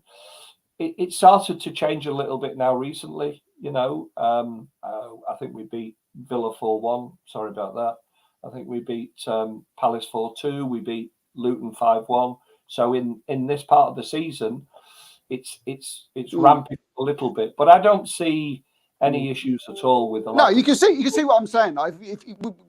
It started to change a little bit now recently. I think we beat Villa 4-1. Sorry about that. I think we beat Palace 4-2. We beat Luton 5-1. So in this part of the season, it's ramping a little bit. But I don't see any issues at all with the. No, you can see what I'm saying. If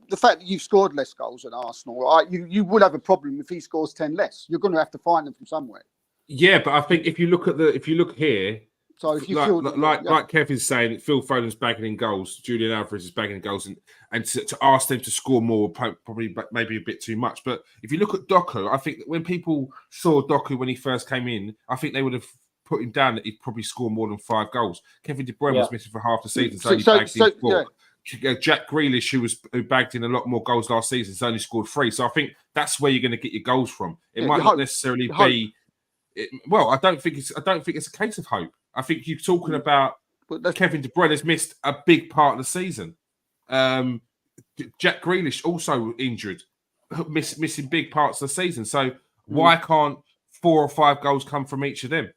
the fact that you've scored less goals than Arsenal, right? You will have a problem if he scores 10 less. You're going to have to find them from somewhere. Yeah, but I think if you look here, so if you like Kevin's saying, Phil Foden's bagging in goals, Julian Alvarez is bagging in goals, and to ask them to score more probably maybe a bit too much. But if you look at Doku, I think that when people saw Doku when he first came in, I think they would have put him down that he'd probably score more than 5 goals. Kevin De Bruyne was missing for half the season, so he bagged in 4. Yeah. Jack Grealish, who bagged in a lot more goals last season, has only scored 3. So I think that's where you're going to get your goals from. It might not necessarily be. I don't think it's a case of hope. I think you're talking about Kevin De Bruyne has missed a big part of the season. Jack Grealish also injured, missing big parts of the season. So why can't 4 or 5 goals come from each of them?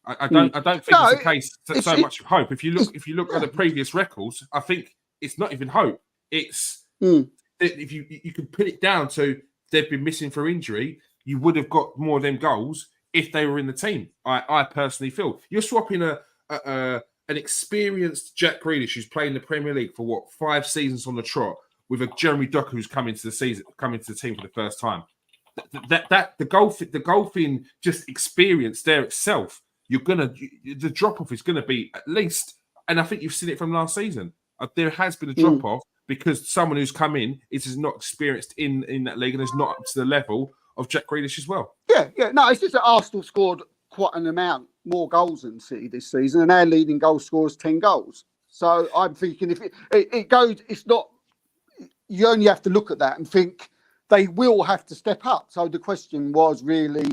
I don't think it's a case so much of hope. If you look at the previous records, I think it's not even hope. It's if you can put it down to they've been missing for injury, you would have got more of them goals if they were in the team. I personally feel you're swapping an experienced Jack Grealish who's playing the Premier League for 5 seasons on the trot with a Jeremy Doku who's come into the team for the first time. The golfing just experience there itself, the drop off is gonna be at least, and I think you've seen it from last season. There has been a drop off because someone who's come in is not experienced in that league and is not up to the level of Jack Grealish as well. Yeah. No, it's just that Arsenal scored quite an amount more goals than City this season, and our leading goal scorer is 10 goals. So I'm thinking if it goes, it's not. You only have to look at that and think they will have to step up. So the question was really,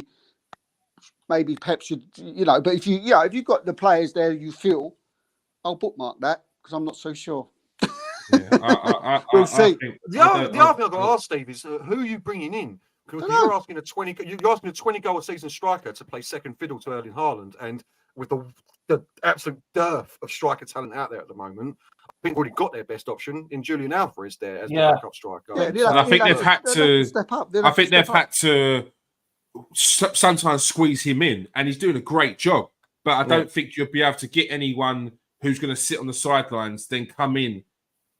maybe Pep should, but if you've got the players there, you feel, I'll bookmark that because I'm not so sure. We'll see. The other thing I've got to ask, Steve, is who are you bringing in? Because you're asking a 20-goal a season striker to play second fiddle to Erling Haaland, and with the absolute dearth of striker talent out there at the moment, I think we've already got their best option in Julian Alvarez there as the backup striker. I think they've had to step up. I think they've had to sometimes squeeze him in, and he's doing a great job. But I don't think you'll be able to get anyone who's going to sit on the sidelines, then come in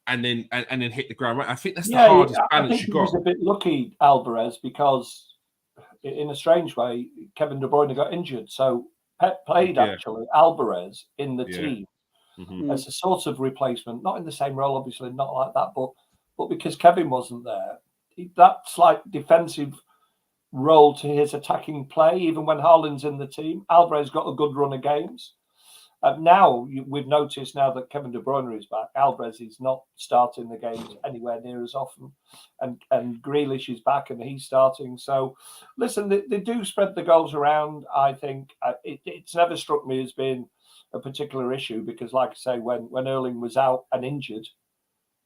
and then hit the ground. I think that's the hardest balance you got. He was a bit lucky, Alvarez, because in a strange way, Kevin De Bruyne got injured. So Pep played actually Alvarez in the team as a sort of replacement, not in the same role, obviously, not like that, but because Kevin wasn't there, that slight defensive role to his attacking play, even when Haaland's in the team, Alvarez got a good run of games. Now we've noticed now that Kevin De Bruyne is back, Alvarez is not starting the games anywhere near as often, and Grealish is back and he's starting. So, listen, they do spread the goals around. I think it's never struck me as being a particular issue because, like I say, when Erling was out and injured,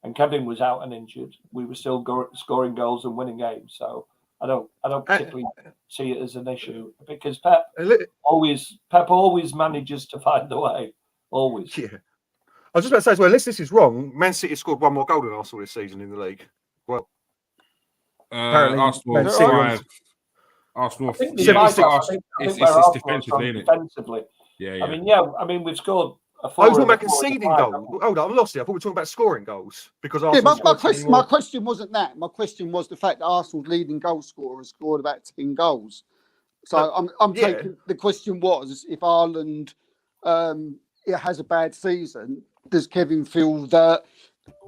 and Kevin was out and injured, we were still scoring goals and winning games. So I don't particularly see it as an issue because Pep always manages to find a way. Always. Yeah. I was just about to say as well, unless this is wrong, Man City scored 1 more goal than Arsenal this season in the league. Well, apparently Arsenal 76. It's defensively, isn't it? Defensively. Yeah. I mean, we've scored. I was talking about conceding goals. Hold on, I'm lost here. I thought we were talking about scoring goals because my question wasn't that. My question was the fact that Arsenal's leading goal scorer has scored about 10 goals. So I'm taking the question was if Ireland has a bad season, does Kevin feel that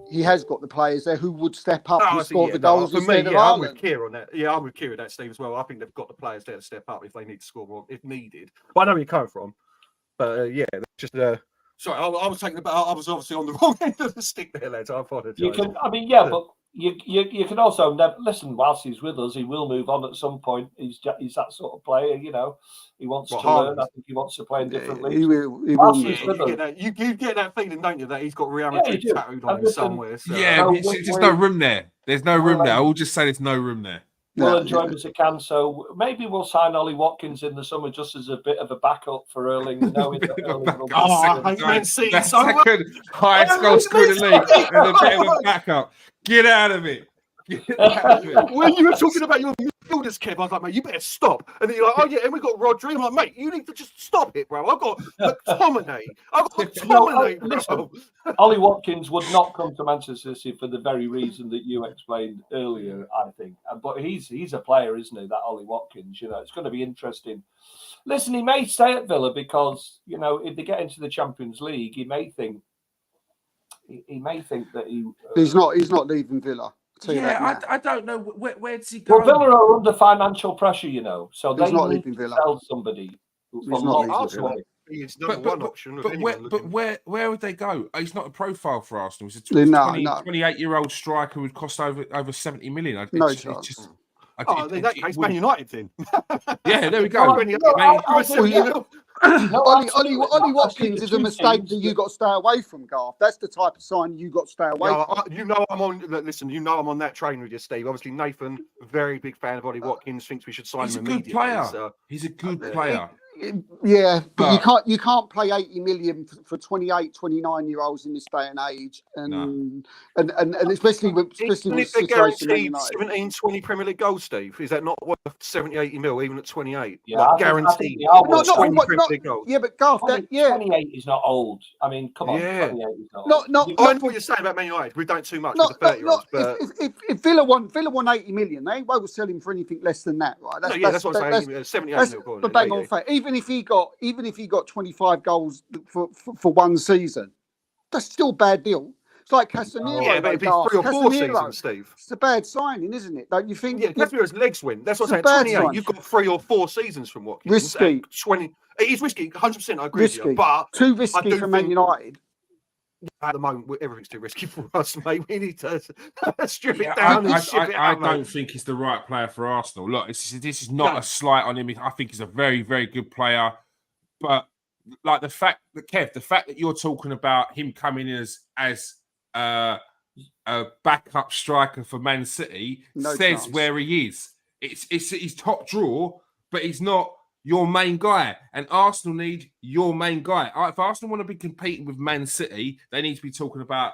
he has got the players there who would step up and score the goals instead of Ireland? I'm with Keir on that. Yeah, I'm with Keir on that, Steve, as well. I think they've got the players there to step up if they need to score more, if needed. But I know where you're coming from. But just sorry, I was obviously on the wrong end of the stick there, lads. I apologise. But you can also never listen. Whilst he's with us, he will move on at some point. He's that sort of player, He wants to learn. I think he wants to play in different leagues. He will. You get that feeling, don't you, that he's got Real Madrid tattooed on him somewhere. So. Yeah, there's no room there. There's no room there. I will just say there's no room there. We'll enjoy him as it can. So maybe we'll sign Ollie Watkins in the summer just as a bit of a backup for Erling. Knowing that Erling second highest goal scorer in the league and a bit of a backup. Get out of it. When you were talking about your midfielders, Kev, I was like, mate, you better stop. And then you're like, oh yeah, and we got Rodri. I'm like, mate, you need to just stop it, bro. I've got McTominay. I've got McTominay, bro. Listen, Ollie Watkins would not come to Manchester City for the very reason that you explained earlier, I think. But he's a player, isn't he? That Ollie Watkins. You know, it's going to be interesting. Listen, he may stay at Villa because, you know, if they get into the Champions League, he may think that he's not leaving Villa. Yeah, I don't know where does he go. Well, Villa are under financial pressure, you know, so he's they not need leaving to Villa. sell somebody. He's not leaving Villa. He's number one option. Where would they go? He's not a profile for Arsenal. He's a 28-year-old striker who would cost over 70 million. No chance. In that case, Man United then. Yeah, there we go. Ollie Watkins is a mistake that you got to stay away from, Garth. That's the type of sign you got to stay away from. You know I'm on. Listen, you know I'm on that train with you, Steve. Obviously, Nathan, very big fan of Ollie Watkins, thinks we should sign him immediately. He's a good player. He's a good player. Yeah, but you can't pay 80 million for 28, 29-year-olds in this day and age, and especially with they're guaranteed 17, 20 Premier League goals, Steve. Is that not worth 70, 80 mil even at 28? Yeah, guaranteed. Not 20 Premier League goals. Yeah, but Garth, 28 is not old. I mean, come on, 28 is not old. I know what you're saying about Man United. We've done too much with the 30-year-olds. But if Villa won 80 million, they won't sell him for anything less than that, right? That's what I'm saying. 78 mil. But bang on fact, even if he got 25 goals for one season, that's still a bad deal. It's like Casemiro. Yeah, but it'd be 3 or 4 seasons, Steve. It's a bad signing, isn't it? Don't you think? Yeah, Casemiro's legs win. That's what I'm saying. 28, you've got 3 or 4 seasons from Watkins. Risky. 20. It is risky. 100%. I agree with you. But too risky for Man United. At the moment, everything's too risky for us, mate. We need to strip it down and ship it out. I don't think he's the right player for Arsenal. Look, this is not a slight on him. I think he's a very, very good player. But like the fact that you're talking about him coming in as a backup striker for Man City says chance. Where he is. He's top draw, but he's not your main guy. And Arsenal need your main guy. If Arsenal want to be competing with Man City, they need to be talking about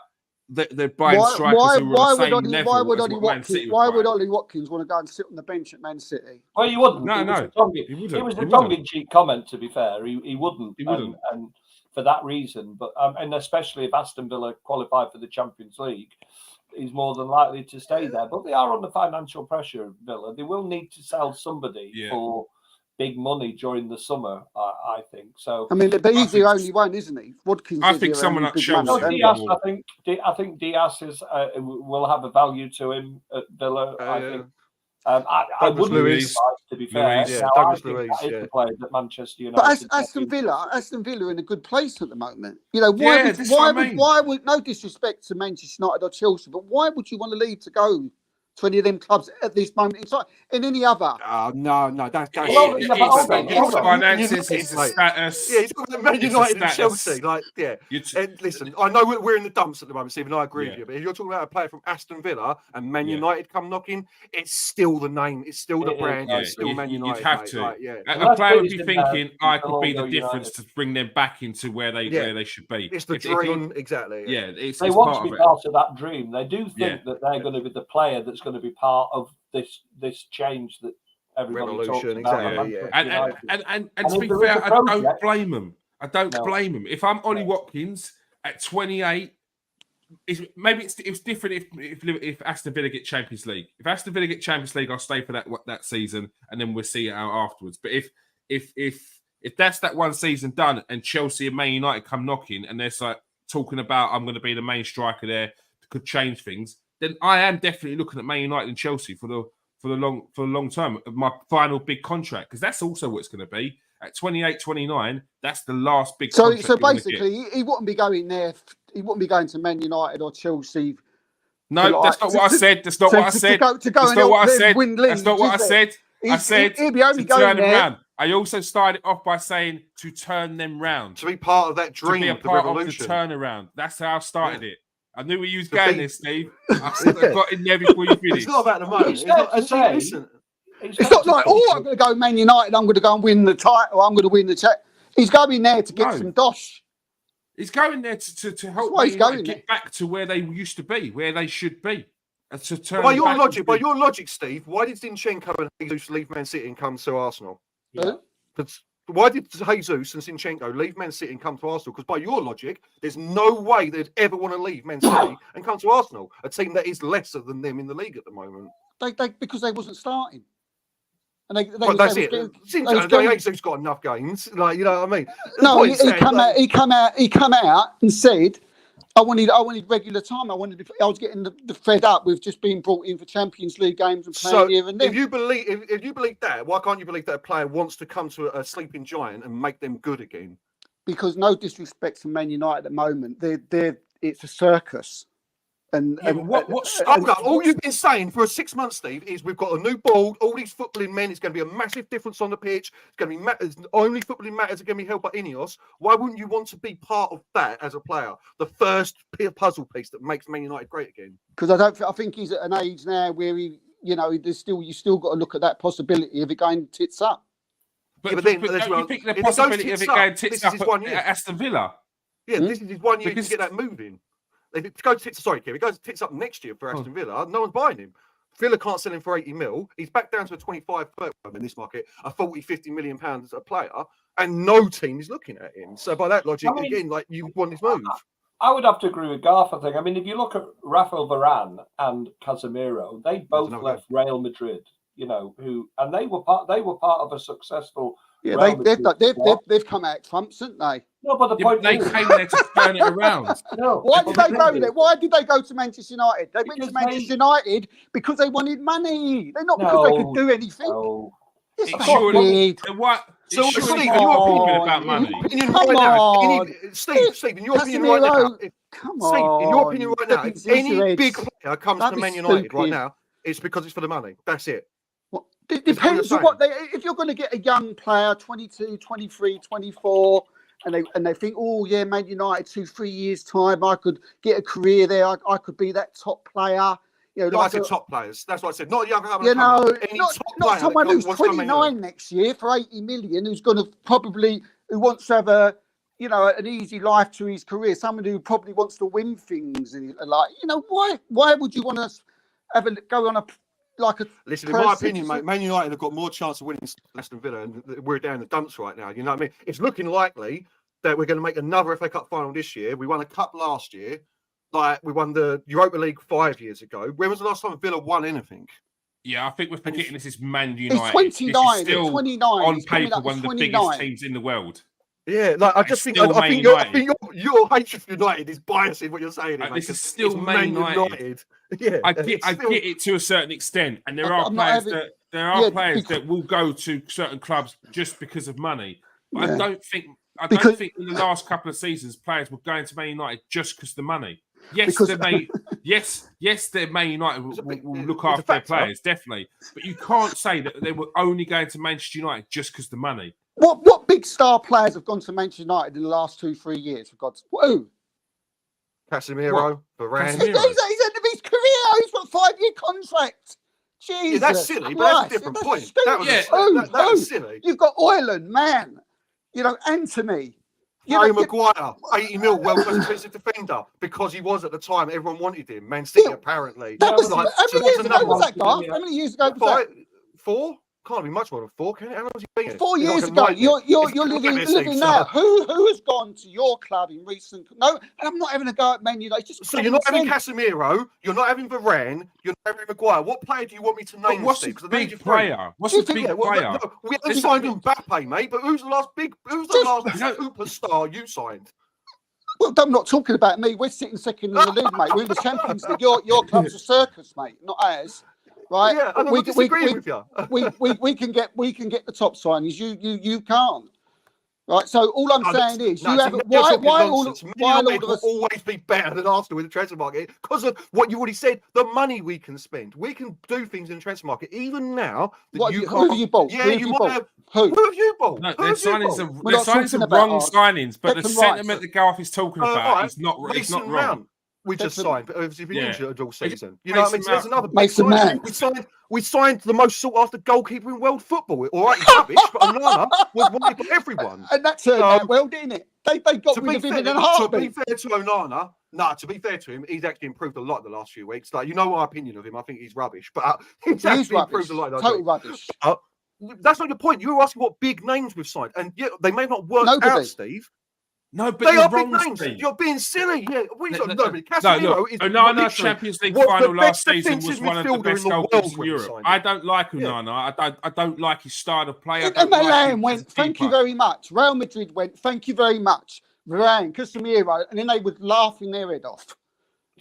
they're buying strikers who are the same level. Why would Ollie Watkins want to go and sit on the bench at Man City? Well, you wouldn't. No. It was a tongue-in-cheek comment, to be fair. He wouldn't. And for that reason, but and especially if Aston Villa qualify for the Champions League, he's more than likely to stay there. But they are under financial pressure, Villa. They will need to sell somebody for big money during the summer, I think. So I mean, but he's the only one, isn't he? Watkins. I think someone like Chelsea. I think Diaz will have a value to him at Villa. I think. I wouldn't be surprised, to be fair. Douglas Luiz is the player that Manchester United. But Aston Villa are in a good place at the moment. You know, why would no disrespect to Manchester United or Chelsea, but why would you want to leave to go to any of them clubs at this moment in time? In any other? No, that's it's finances, it's status. Yeah, he's got the Man United and Chelsea. And listen, I know we're in the dumps at the moment, Stephen. I agree with you, but if you're talking about a player from Aston Villa and Man United come knocking, it's still the name, it's still the brand, it's still Man United. You'd have to. A player would be thinking, I could be the difference to bring them back into where they should be. It's the dream, exactly. Yeah, they want to be part of that dream. They do think that they're going to be the player that's going to be part of this change that everybody talks about. Exactly, And to be fair, I don't blame them. Blame them. If I'm Ollie Watkins at 28, it's different if Aston Villa get Champions League. If Aston Villa get Champions League, I'll stay for that season, and then we'll see it out afterwards. But if that's that one season done, and Chelsea and Man United come knocking, and they're like talking about I'm going to be the main striker there, could change things, then I am definitely looking at Man United and Chelsea for the long term of my final big contract, because that's also what it's going to be at 28, 29. That's the last big contract. So basically, he wouldn't be going there. He wouldn't be going to Man United or Chelsea. No, that's not what I said. That's not what I said. That's not what I said. That's not what I said. I said he'd be only to going turn them there. round. I also started off by saying to turn them round. To be part of that dream, to be a part of the turnaround. That's how I started it. I knew where you was going there, Steve. I got in there before you finished. It's not about the money. It's not like, I'm going to go Man United, I'm going to go and win the title, I'm going to win the chat. He's going there to get some dosh. He's going there to help get back to where they used to be, where they should be. to turn By your back logic, Steve, why did Zinchenko and Jesus leave Man City and come to Arsenal? Yeah. Why did Jesus and Zinchenko leave Man City and come to Arsenal? Because by your logic, there's no way they'd ever want to leave Man City and come to Arsenal, a team that is lesser than them in the league at the moment. Because they wasn't starting. And That's it. Jesus got enough games, like, you know what I mean. No, he come out and said, I wanted regular time. I was getting the fed up with just being brought in for Champions League games and playing here and there. If you believe that, why can't you believe that a player wants to come to a sleeping giant and make them good again? Because no disrespect to Man United at the moment, it's a circus. All you've been saying for 6 months, Steve, is we've got a new board, all these footballing men, it's going to be a massive difference on the pitch. It's going to be only footballing matters are going to be held by Ineos. Why wouldn't you want to be part of that as a player? The first puzzle piece that makes Man United great again. Because I think he's at an age now where you still got to look at that possibility of it going tits up. But then you think the possibility of it going tits up at Aston Villa? Yeah, this is his 1 year to get that moving. If it goes tits up next year for Aston Villa, no one's buying him. Villa can't sell him for 80 mil. He's back down to a 25 in this market, a 40-50 million pounds a player, and no team is looking at him. So by that logic, again, like, you want his move. I would have to agree with Garth, I think. I mean, if you look at Rafael Varane and Casemiro, they both left Real Madrid, they were part of a successful. Yeah, they've come out trumps, haven't they? No, but the point they came there to turn it around. No, why did they go there? Why did they go to Manchester United? They went to Manchester United because they wanted money. They're not because they could do anything. No. So, Steve, in your opinion about money, Steve, in your opinion right now, if any big player comes to Man United right now, it's because it's for the money. That's it. It depends on what if you're going to get a young player, 22, 23, 24, and they think, oh yeah, Man United 2-3 years time, I could get a career there. I could be that top player. I said top players. That's what I said. Not young. Not someone who's 29 next year for 80 million, who's going to who wants to have an easy life to his career. Someone who probably wants to win things and why would you want to go on a Listen, in my opinion, mate, Man United have got more chance of winning Aston Villa, and we're down the dumps right now. You know what I mean? It's looking likely that we're going to make another FA Cup final this year. We won a cup last year. Like, we won the Europa League 5 years ago. When was the last time Villa won anything? Yeah, I think we're forgetting this is Man United. It's 29. On paper, one of the biggest teams in the world. Yeah, like I think your hatred for United is biasing what you're saying. This is still Man United. Yeah, I get it to a certain extent, and there are players that will go to certain clubs just because of money. But I don't think in the last couple of seasons players were going to Man United just because of the money. Yes, their Man United will look after their players, definitely. But you can't say that they were only going to Manchester United just because of the money. What big star players have gone to Manchester United in the last 2-3 years? For God's who? Casemiro, Varane. He's end of his career. He's got a 5-year contract. Jesus, yeah, that's silly, but that's a different point. That was silly. You've got Ireland, man. Anthony. Harry Maguire, 80 mil, most expensive defender, because he was at the time. Everyone wanted him. Man City, apparently. How many years ago was that, Garth? How many years ago was that? 4? Can't be much more than 4, can it? How long has he been? 4 years ago. You're living now. Who has gone to your club in recent? No, and I'm not having a go at Man United. So you're not having Casemiro, you're not having Varane, you're not having Maguire. What player do you want me to name? What's the big player? What's the big player? We haven't signed Mbappe, mate. But who's the last superstar you signed? Well, I'm not talking about me. We're sitting second in the league, mate. We're in the Champions League. Your club's a circus, mate, not ours. Right? Yeah, I'm not disagreeing with you. we can get the top signings. You can't. Right. So all I'm saying is, why all of us always be better than Arsenal in the transfer market because of what you already said. The money we can spend, we can do things in the transfer market. Even now, who have you bought? Yeah, you might have. Who have you bought? No, they're signing some wrong signings, but the sentiment that Garth is talking about is not wrong. We just signed, but obviously been injured all season. You know what I mean? So there's another big signing. We signed the most sought after goalkeeper in world football. All right, he's rubbish, but Onana was wanted by everyone. And that turned out well, didn't it? They got rid of him in a heartbeat. To be fair to Onana, No, to be fair to him, he's actually improved a lot in the last few weeks. Like, you know my opinion of him. I think he's rubbish, but he's He is actually rubbish. improved a lot. Total rubbish. That's not your point. You were asking what big names we've signed, and yeah, they may not work Nobody. out, Steve. No, but They you're are wrong, big names. Steve. You're being silly. Yeah, what are you talking about? No, Casemiro is Onana literally Champions League was final the last best season was defensive one of the midfielder best in the goalkeepers world in when he Europe. signed I him. don't like Onana. I don't like his style of play. I don't Inter like Milan him as went, a thank you keeper. very much. Real Madrid went, thank you very much. Varane, Casemiro, and then they were laughing their head off.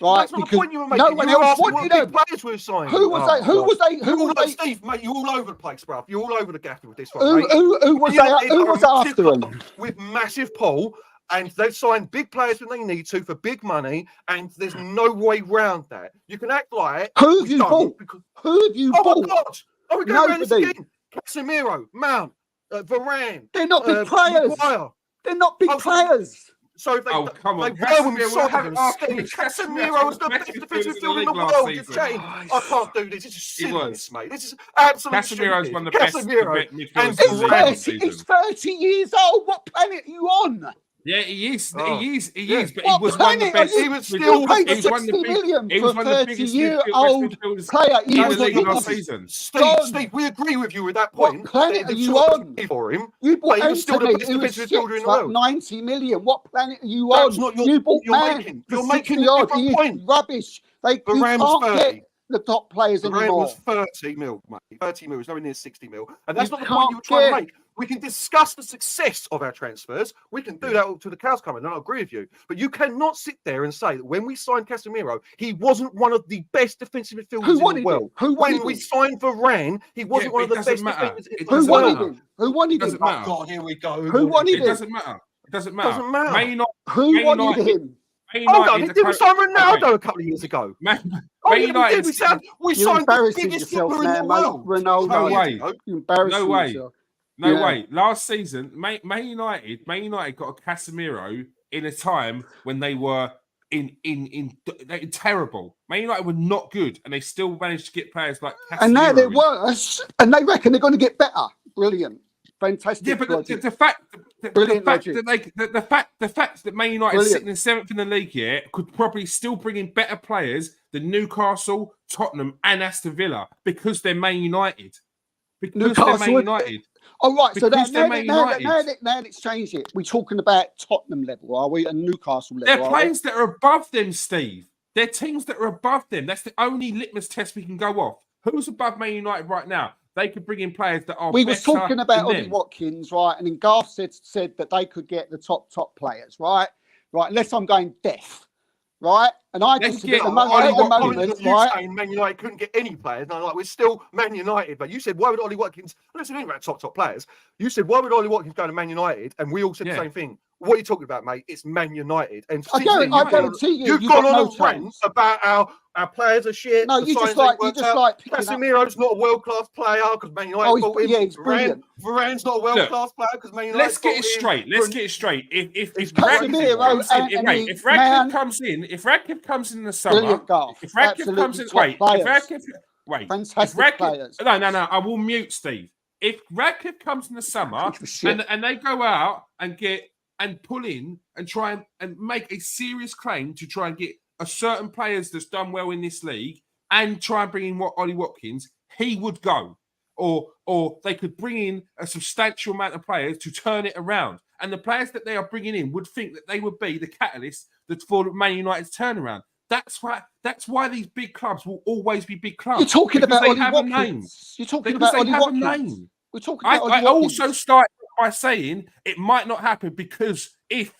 Right? That's not the Because point you were no making. one You were else asking wanted what big them. players we've signed. Who was they? Who was they? Who You're all was like, they? Steve, mate, you're all over the place, bruv. You're all over the gaff with this one, Who, mate. who was they? Who was after them? With massive pull, and they've signed big players when they need to for big money, and there's no way round that. You can act like Who have we you don't bought? because- Who have you Oh bought? my God! Oh, we're going around this Nobody. again. Casemiro, Mount, Varane. They're not big players. Maguire. They're not big Oh, players. So if they, Oh, come on. they were when we Casemiro, signed have him. asked me. Casemiro was the best defensive midfielder in the last world. You're season. chatting. I can't do this. This is He was. silliness, mate. This is absolute Casemiro's stupid. one of the best Casemiro. midfielders He's in the league last 30, he's season. 30 years old. What planet are you on? Yeah, he is. Oh. He is. Yeah. But What he was one of the planet are best. you? He was You still- paid he was one of the 60 big- million he for was a one of the biggest 30-year-old midfielders player. He in was the league the last biggest. season. Steve, we agree with you with that What point. planet The are you 200 on? for him. You bought But he was still the Anthony, best who was defensive shit midfielder in the for like world. 90 million. What planet are you That's on? not your- You bought you're Man making- for you're making 60 a odd. different He is point. rubbish. You Varane was can't 30. get the top players Varane anymore. was 30 mil, mate. 30 mil is nowhere near 60 mil. And that's You not the point you were trying to can't make. We can discuss the success of our transfers. We can do that till the cows come in, and I agree with you. But you cannot sit there and say that when we signed Casemiro, he wasn't one of the best defensive midfielders Who in the wanted world. him? Who wanted When we him? signed Varane, he wasn't Yeah, one of but the it doesn't best matter. defenders It in Who the doesn't wanted world. him? Who wanted It doesn't him? matter. Oh, God, here we go. Who wanted It him? doesn't matter. It doesn't matter. Doesn't matter. Man United, Who Man wanted United- him? Man Hold on, United did we are sign co- Ronaldo a couple of years ago? Man Oh, Man yeah, we United. did. We You're signed the embarrassing biggest yourself footballer in now, the mate. world. Ronaldo. No way. You're embarrassing No way. yourself. No Yeah. way. Last season, Man United got a Casemiro in a time when they were they were terrible. Man United were not good, and they still managed to get players like Casemiro. And now they're in. worse, and they reckon they're going to get better. Brilliant. Fantastic. Yeah, but logic. the fact Brilliant that logic. the fact that Man United Brilliant. sitting in 7th in the league here could probably still bring in better players than Newcastle, Tottenham, and Aston Villa because they're Man United. Because Newcastle they're Man would- United. All right, so Because they're now, Man now, United. now let's change it. We're talking about Tottenham level, are we? And Newcastle level. They're are we? players that are above them, Steve. They're teams that are above them. That's the only litmus test we can go off. Who's above Man United right now? They could bring in players that are We better was talking about than Ollie them. Watkins, right? And then Garth said that they could get the top players, right? Right, unless I'm going deaf, right? And I Let's just get at the Ollie moment, you right? saying Man United couldn't get any players. And I'm like, we're still Man United. But you said, why would Ollie Watkins? Listen, about top players. You said, why would Ollie Watkins go to Man United? And we all said the same thing. What are you talking about, mate? It's Man United. And I guarantee you, you've you've gone got on no a rant chance. about our players are shit. No, the you just signings ain't like worked out. picking up. Casemiro's not a world-class player because Man United Oh, bought him. he's brilliant. Varane's not a world-class player because Man United Let's get bought it him. straight. Let's get it straight. If Casemiro Radcliffe comes in, if Radcliffe comes in the summer, Brilliant, Garth. if Radcliffe Absolutely comes in, top wait, players. if Radcliffe, wait, Fantastic if Radcliffe, players. no, I will mute Steve. If Radcliffe comes in the summer and they go out and get and pull in and try and make a serious claim to try and get a certain players that's done well in this league and try and bring in Ollie Watkins, he would go. Or they could bring in a substantial amount of players to turn it around. And the players that they are bringing in would think that they would be the catalyst for Man United's turnaround. That's why these big clubs will always be big clubs. You're talking because about they Ollie have a Watkins. name. You're talking Because about they Ollie have a Watkins. name. We're talking about Ollie I Watkins. also started by saying it might not happen because if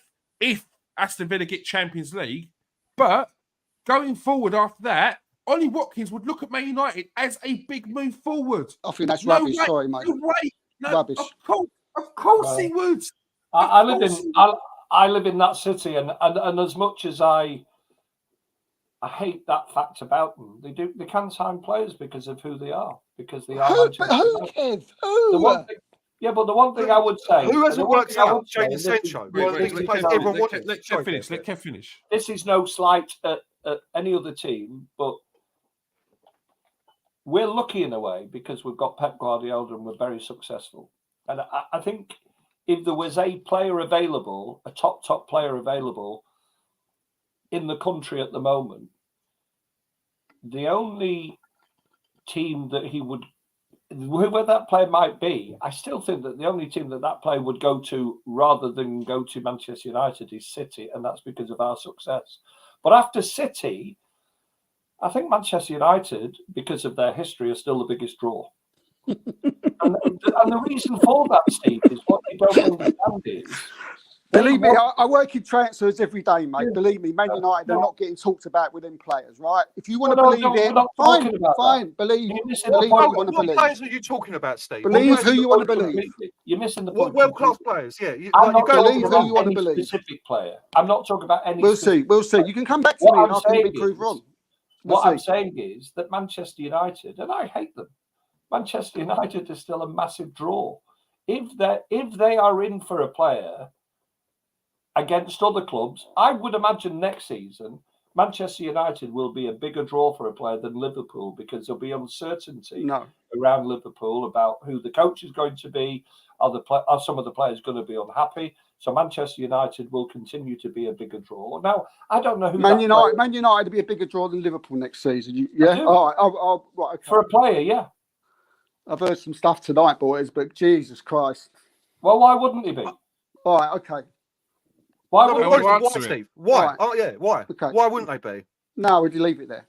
Aston Villa get Champions League, but going forward after that, Ollie Watkins would look at Man United as a big move forward. I think that's No rubbish. way, Sorry, mate. No way. No, Rubbish. Of course he would. I live in that city, and as much as I hate that fact about them, they can sign players because of who they are, because they are. Who, Kev? Who? But the one thing I would say, Who hasn't worked out? say, Changing Sancho. Let Kev finish. This is no slight at any other team, but we're lucky in a way because we've got Pep Guardiola and we're very successful. And I think if there was a player available, a top player available, in the country at the moment, the only team that he would, whoever that player might be, I still think that the only team that player would go to rather than go to Manchester United is City, and that's because of our success. But after City, I think Manchester United, because of their history, are still the biggest draw. and the reason for that, Steve, is what you don't understand is... Believe me, I work in transfers every day, mate. Believe me, Man United are not getting talked about with them players, right? If you want to believe it, fine. Believe who you want to believe. What players are you talking about, Steve? Believe who you want to believe. You're missing the point. World-class players, yeah. I'm not believe talking who you want to any believe. specific player. I'm not talking about any. We'll see. You can come back to me and I can be proved wrong. What I'm saying is that Manchester United, and I hate them, Manchester United is still a massive draw. If they are in for a player against other clubs, I would imagine next season Manchester United will be a bigger draw for a player than Liverpool, because there'll be uncertainty around Liverpool about who the coach is going to be. Are some of the players going to be unhappy? So Manchester United will continue to be a bigger draw. Now, I don't know who Man United will be a bigger draw than Liverpool next season. Yeah, all right, right, okay. For a player, yeah. I've heard some stuff tonight, boys, but Jesus Christ. Well, why wouldn't he be? All right, okay. Why, Steve? Why? Right. Oh, yeah, why? Okay. Why wouldn't they be? No, would you leave it there?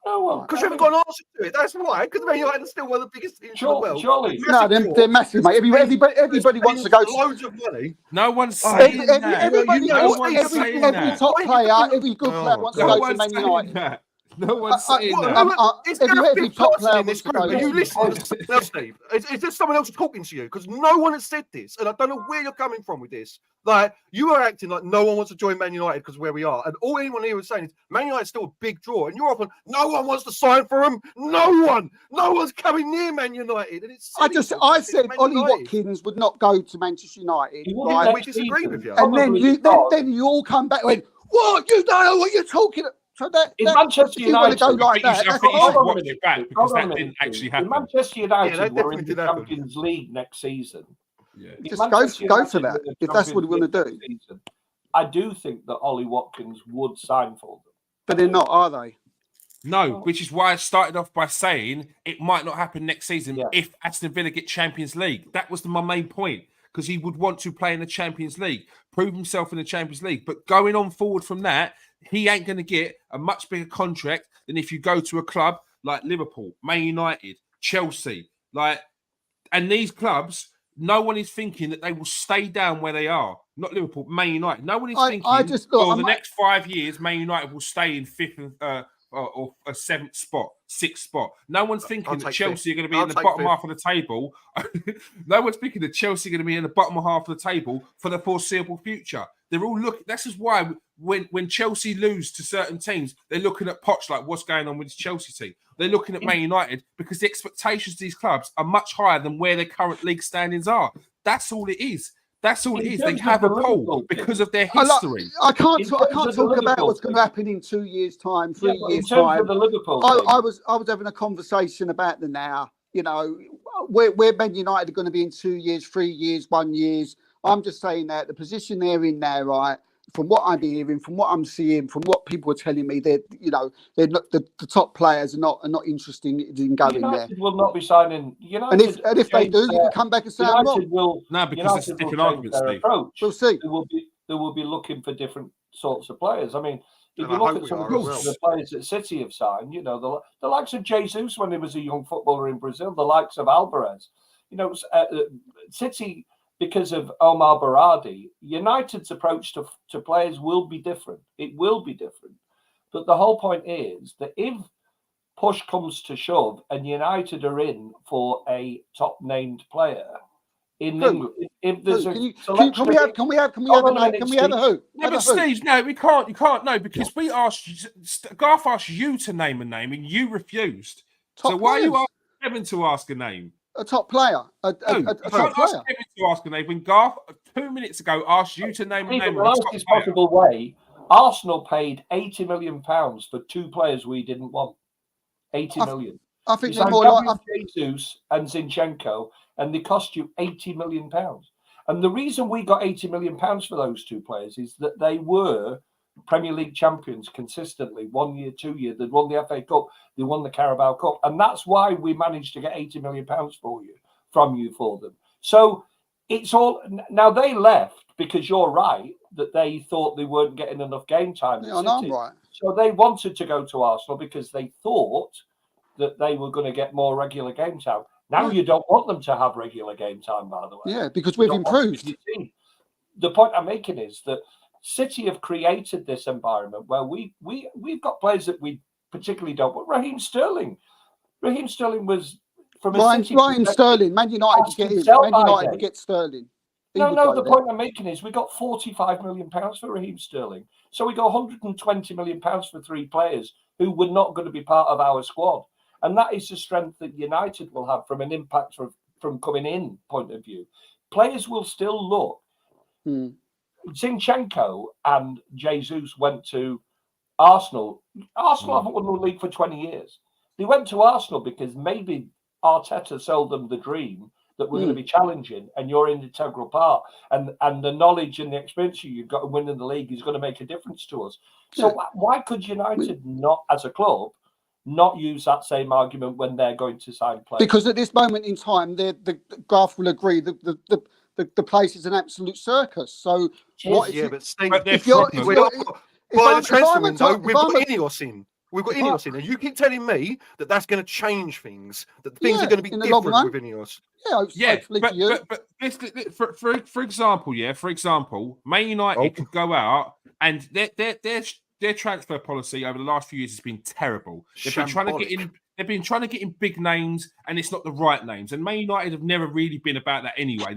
Oh, well, because you haven't got an answer to it. That's why. Because Man United are still one of the biggest teams in the world. Surely. No, they're massive, mate. Everybody wants to go. Loads of money. No one's saying that. Every top player, every good player wants to go to Man United. That. No one's saying that. Is there a big person in this group? Are you listening to someone else, Steve? Is there someone else talking to you? Because no one has said this, and I don't know where you're coming from with this. Like, you are acting like no one wants to join Man United because of where we are, and all anyone here is saying is Man United's still a big draw, and you're often no one wants to sign for them. No one's coming near Man United, and it's. I said Ollie Watkins would not go to Manchester United. Right? We disagree with you. And then you all come back and went, what? You don't know what you're talking about. So Manchester United, go like that. I think you should watch it back, because that didn't actually happen. If Manchester United were in the Champions League next season, just go for that. If that's what we want to do, I do think that Ollie Watkins would sign for them. But they're not, are they? No, which is why I started off by saying it might not happen next season if Aston Villa get Champions League. That was my main point, because he would want to play in the Champions League, prove himself in the Champions League. But going on forward from that, he ain't going to get a much bigger contract than if you go to a club like Liverpool, Man United, Chelsea. And these clubs, no one is thinking that they will stay down where they are. Not Liverpool, Man United. No one is thinking the next 5 years, Man United will stay in fifth or a seventh spot, sixth spot. No one's thinking that Chelsea are going to be in the bottom half of the table. No one's thinking that Chelsea are going to be in the bottom half of the table for the foreseeable future. They're all looking. This is why when Chelsea lose to certain teams, they're looking at Poch like, what's going on with this Chelsea team? They're looking at Man United because the expectations of these clubs are much higher than where their current league standings are. That's all it is. That's all it is. They have a poll because of their history. I can't talk about what's going to happen in 2 years' time, 3 years' time. Of the Liverpool I was having a conversation about the now. You know, where Man United are going to be in 2 years, 3 years, 1 year. I'm just saying that the position they're in now, right? From what I'm hearing, from what I'm seeing, from what people are telling me, they're not the top players are not interested in going United there. Will not be signing. United, and if they do, they can come back and say I'm wrong. Because it's different arguments, Steve. We'll see. They will be looking for different sorts of players. I mean, if you look at some of the players that City have signed, the likes of Jesus when he was a young footballer in Brazil, the likes of Alvarez, City. Because of Omar Berardi, United's approach to players will be different. It will be different. But the whole point is that if push comes to shove and United are in for a top-named player in England, if there's can we have a who? No, but Steve, no, we can't. You can't. No, because Garth asked you to name a name and you refused. So why are you asking Kevin to ask a name? A top player. A top player. Ask Kevin to ask a name when Garth 2 minutes ago asked you to name a name. In the nicest possible way, Arsenal paid £80 million for two players we didn't want. 80 million. I think they're more like Jesus and Zinchenko, and they cost you £80 million. And the reason we got £80 million for those two players is that they were Premier League champions consistently, 1 year, 2 year. They'd won the FA Cup, they won the Carabao Cup, and that's why we managed to get £80 million from you for them. So it's all now. They left because you're right that they thought they weren't getting enough game time. Yeah, I know I'm right. So they wanted to go to Arsenal because they thought that they were going to get more regular game time. Now you don't want them to have regular game time, by the way. Yeah, because we've improved. The point I'm making is that City have created this environment where we've got players that we particularly don't want. Raheem Sterling was from Ryan Sterling. Man United to get him. Man United to get Sterling. No. The point I'm making is we got £45 million for Raheem Sterling. So we got £120 million for 3 players who were not going to be part of our squad. And that is the strength that United will have from an impact from coming in point of view. Players will still look. Zinchenko and Jesus went to Arsenal. Arsenal haven't won the league for 20 years. They went to Arsenal because maybe Arteta sold them the dream that we're going to be challenging, and you're an integral part. And the knowledge and the experience you've got in winning the league is going to make a difference to us. So why could United not, as a club, not use that same argument when they're going to sign players? Because at this moment in time, the Garth will agree the place is an absolute circus. So but Steve, by the transfer window, we've got Ineos in. We've got Ineos in, and you keep telling me that that's going to change things. That things are going to be different with Ineos. But for example, Man United could go out and their transfer policy over the last few years has been terrible. They've been trying to get in big names, and it's not the right names. And Man United have never really been about that anyway.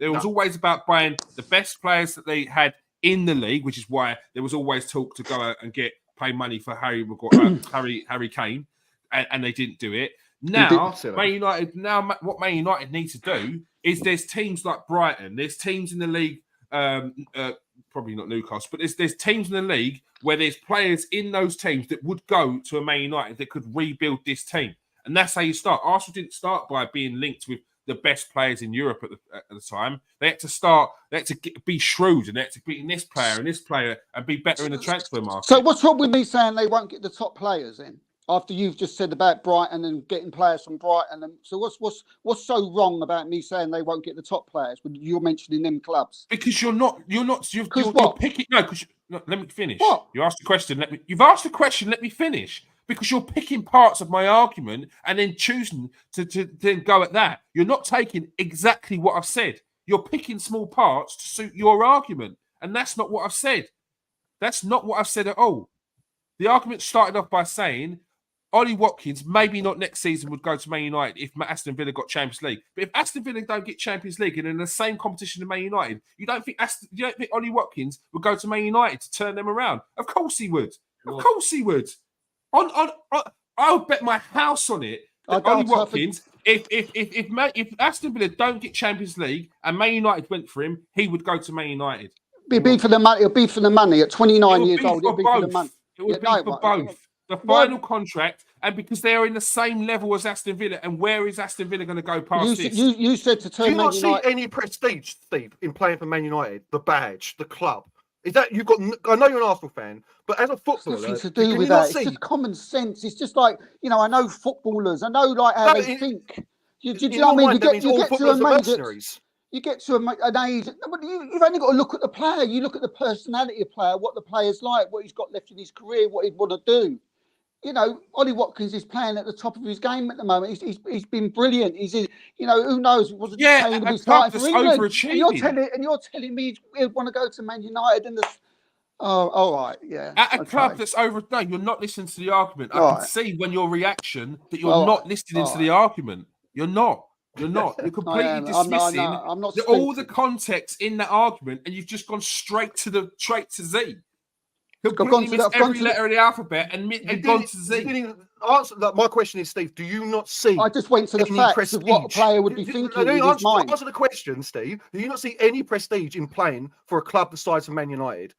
There was always about buying the best players that they had in the league, which is why there was always talk to go out and pay money for Harry Kane, and they didn't do it. Now, what Man United need to do is there's teams like Brighton, there's teams in the league, probably not Newcastle, but there's teams in the league where there's players in those teams that would go to a Man United that could rebuild this team, and that's how you start. Arsenal didn't start by being linked with the best players in Europe at the time. They had to be shrewd, and they had to beat this player and be better in the transfer market. So what's wrong with me saying they won't get the top players in? After you've just said about Brighton and getting players from Brighton, so what's so wrong about me saying they won't get the top players when you're mentioning them clubs? Because you're picking. No, let me finish. What? You asked the question. You've asked the question. Let me finish. Because you're picking parts of my argument and then choosing to then go at that. You're not taking exactly what I've said. You're picking small parts to suit your argument. And that's not what I've said. That's not what I've said at all. The argument started off by saying Ollie Watkins, maybe not next season, would go to Man United if Aston Villa got Champions League. But if Aston Villa don't get Champions League and in the same competition as Man United, you don't think Ollie Watkins would go to Man United to turn them around? Of course he would. Of course he would. I'll bet my house on it that Ollie Watkins, if Aston Villa don't get Champions League and Man United went for him, he would go to Man United. It'll be for the money. It'll be for the money. At 29 years old, it'll be for the money. It would be for both. The final contract, and because they are in the same level as Aston Villa, and where is Aston Villa going to go past this? You said to turn Man United. Do you not see any prestige, Steve, in playing for Man United? The badge, the club. Is that you've got? I know you're an Arsenal fan, but as a footballer, it's nothing to do with that. It's just common sense. It's just like I know footballers. I know like how they think. You know what I mean? You get to an age. But you've only got to look at the player. You look at the personality of the player, what the player's like, what he's got left in his career, what he'd want to do. Ollie Watkins is playing at the top of his game at the moment. He's been brilliant. Who knows? It wasn't playing to be starting for England. And you're telling me he'd want to go to Man United all right, yeah. At a club that's over. No, you're not listening to the argument. I can see when your reaction that you're not listening to the argument. You're not. You're completely dismissing all the context in that argument, and you've just gone straight to Z. Completely missed every letter of the alphabet and gone to Z. My question is, Steve, do you not see? I just went to the facts of what a player would be thinking in his mind. Answer the question, Steve. Do you not see any prestige in playing for a club the size of Man United?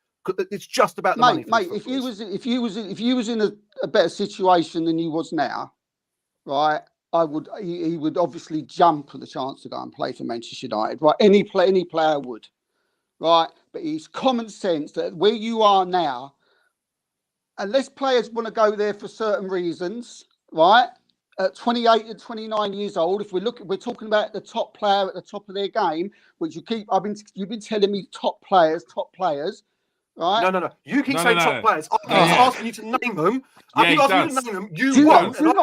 It's just about the money. Mate, if you was in a better situation than you was now, right? He would obviously jump at the chance to go and play for Manchester United. Right? Any player would. right? But it's common sense that where you are now, unless players want to go there for certain reasons, right? At 28 and 29 years old, if we're talking about the top player at the top of their game, which you've been telling me top players, right? No. You keep No, saying no, top no. players. I keep Yeah. asking you to name them. Yeah, I keep he asking you does. to name them. Do You you won't. not know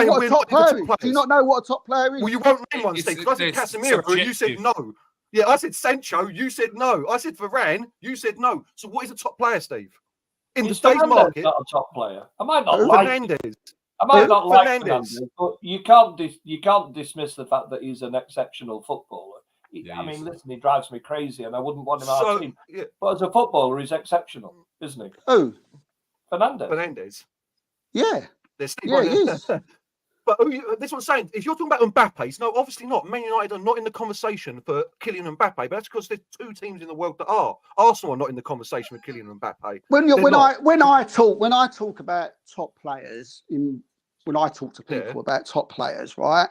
what a top player is? Do you not know what a top player is? Well, you won't name one, It's- Steve. Because I said it's Casemiro, and you said subjective. no. Yeah, I said Sancho, you said no. I said Varane, you said no. So what is a top player, Steve? In Is today's Fernandes market, not a top player? I might not like him. Fernandes. I might Who? not like Fernandes. Fernandes, but you can't dismiss the fact that he's an exceptional footballer. Yeah, I he mean, is. listen, he drives me crazy, and I wouldn't want him on our team. Yeah, But as a footballer, he's exceptional, isn't he? Who? Fernandes. Fernandes. Yeah. There's Steve Yeah, right he there. is. But this one's saying, if you're talking about Mbappe, no, obviously not. Man United are not in the conversation for Kylian Mbappe, but that's because there's two teams in the world that are. Arsenal are not in the conversation with Kylian Mbappe. When I talk about top players, when I talk to people about top players, right?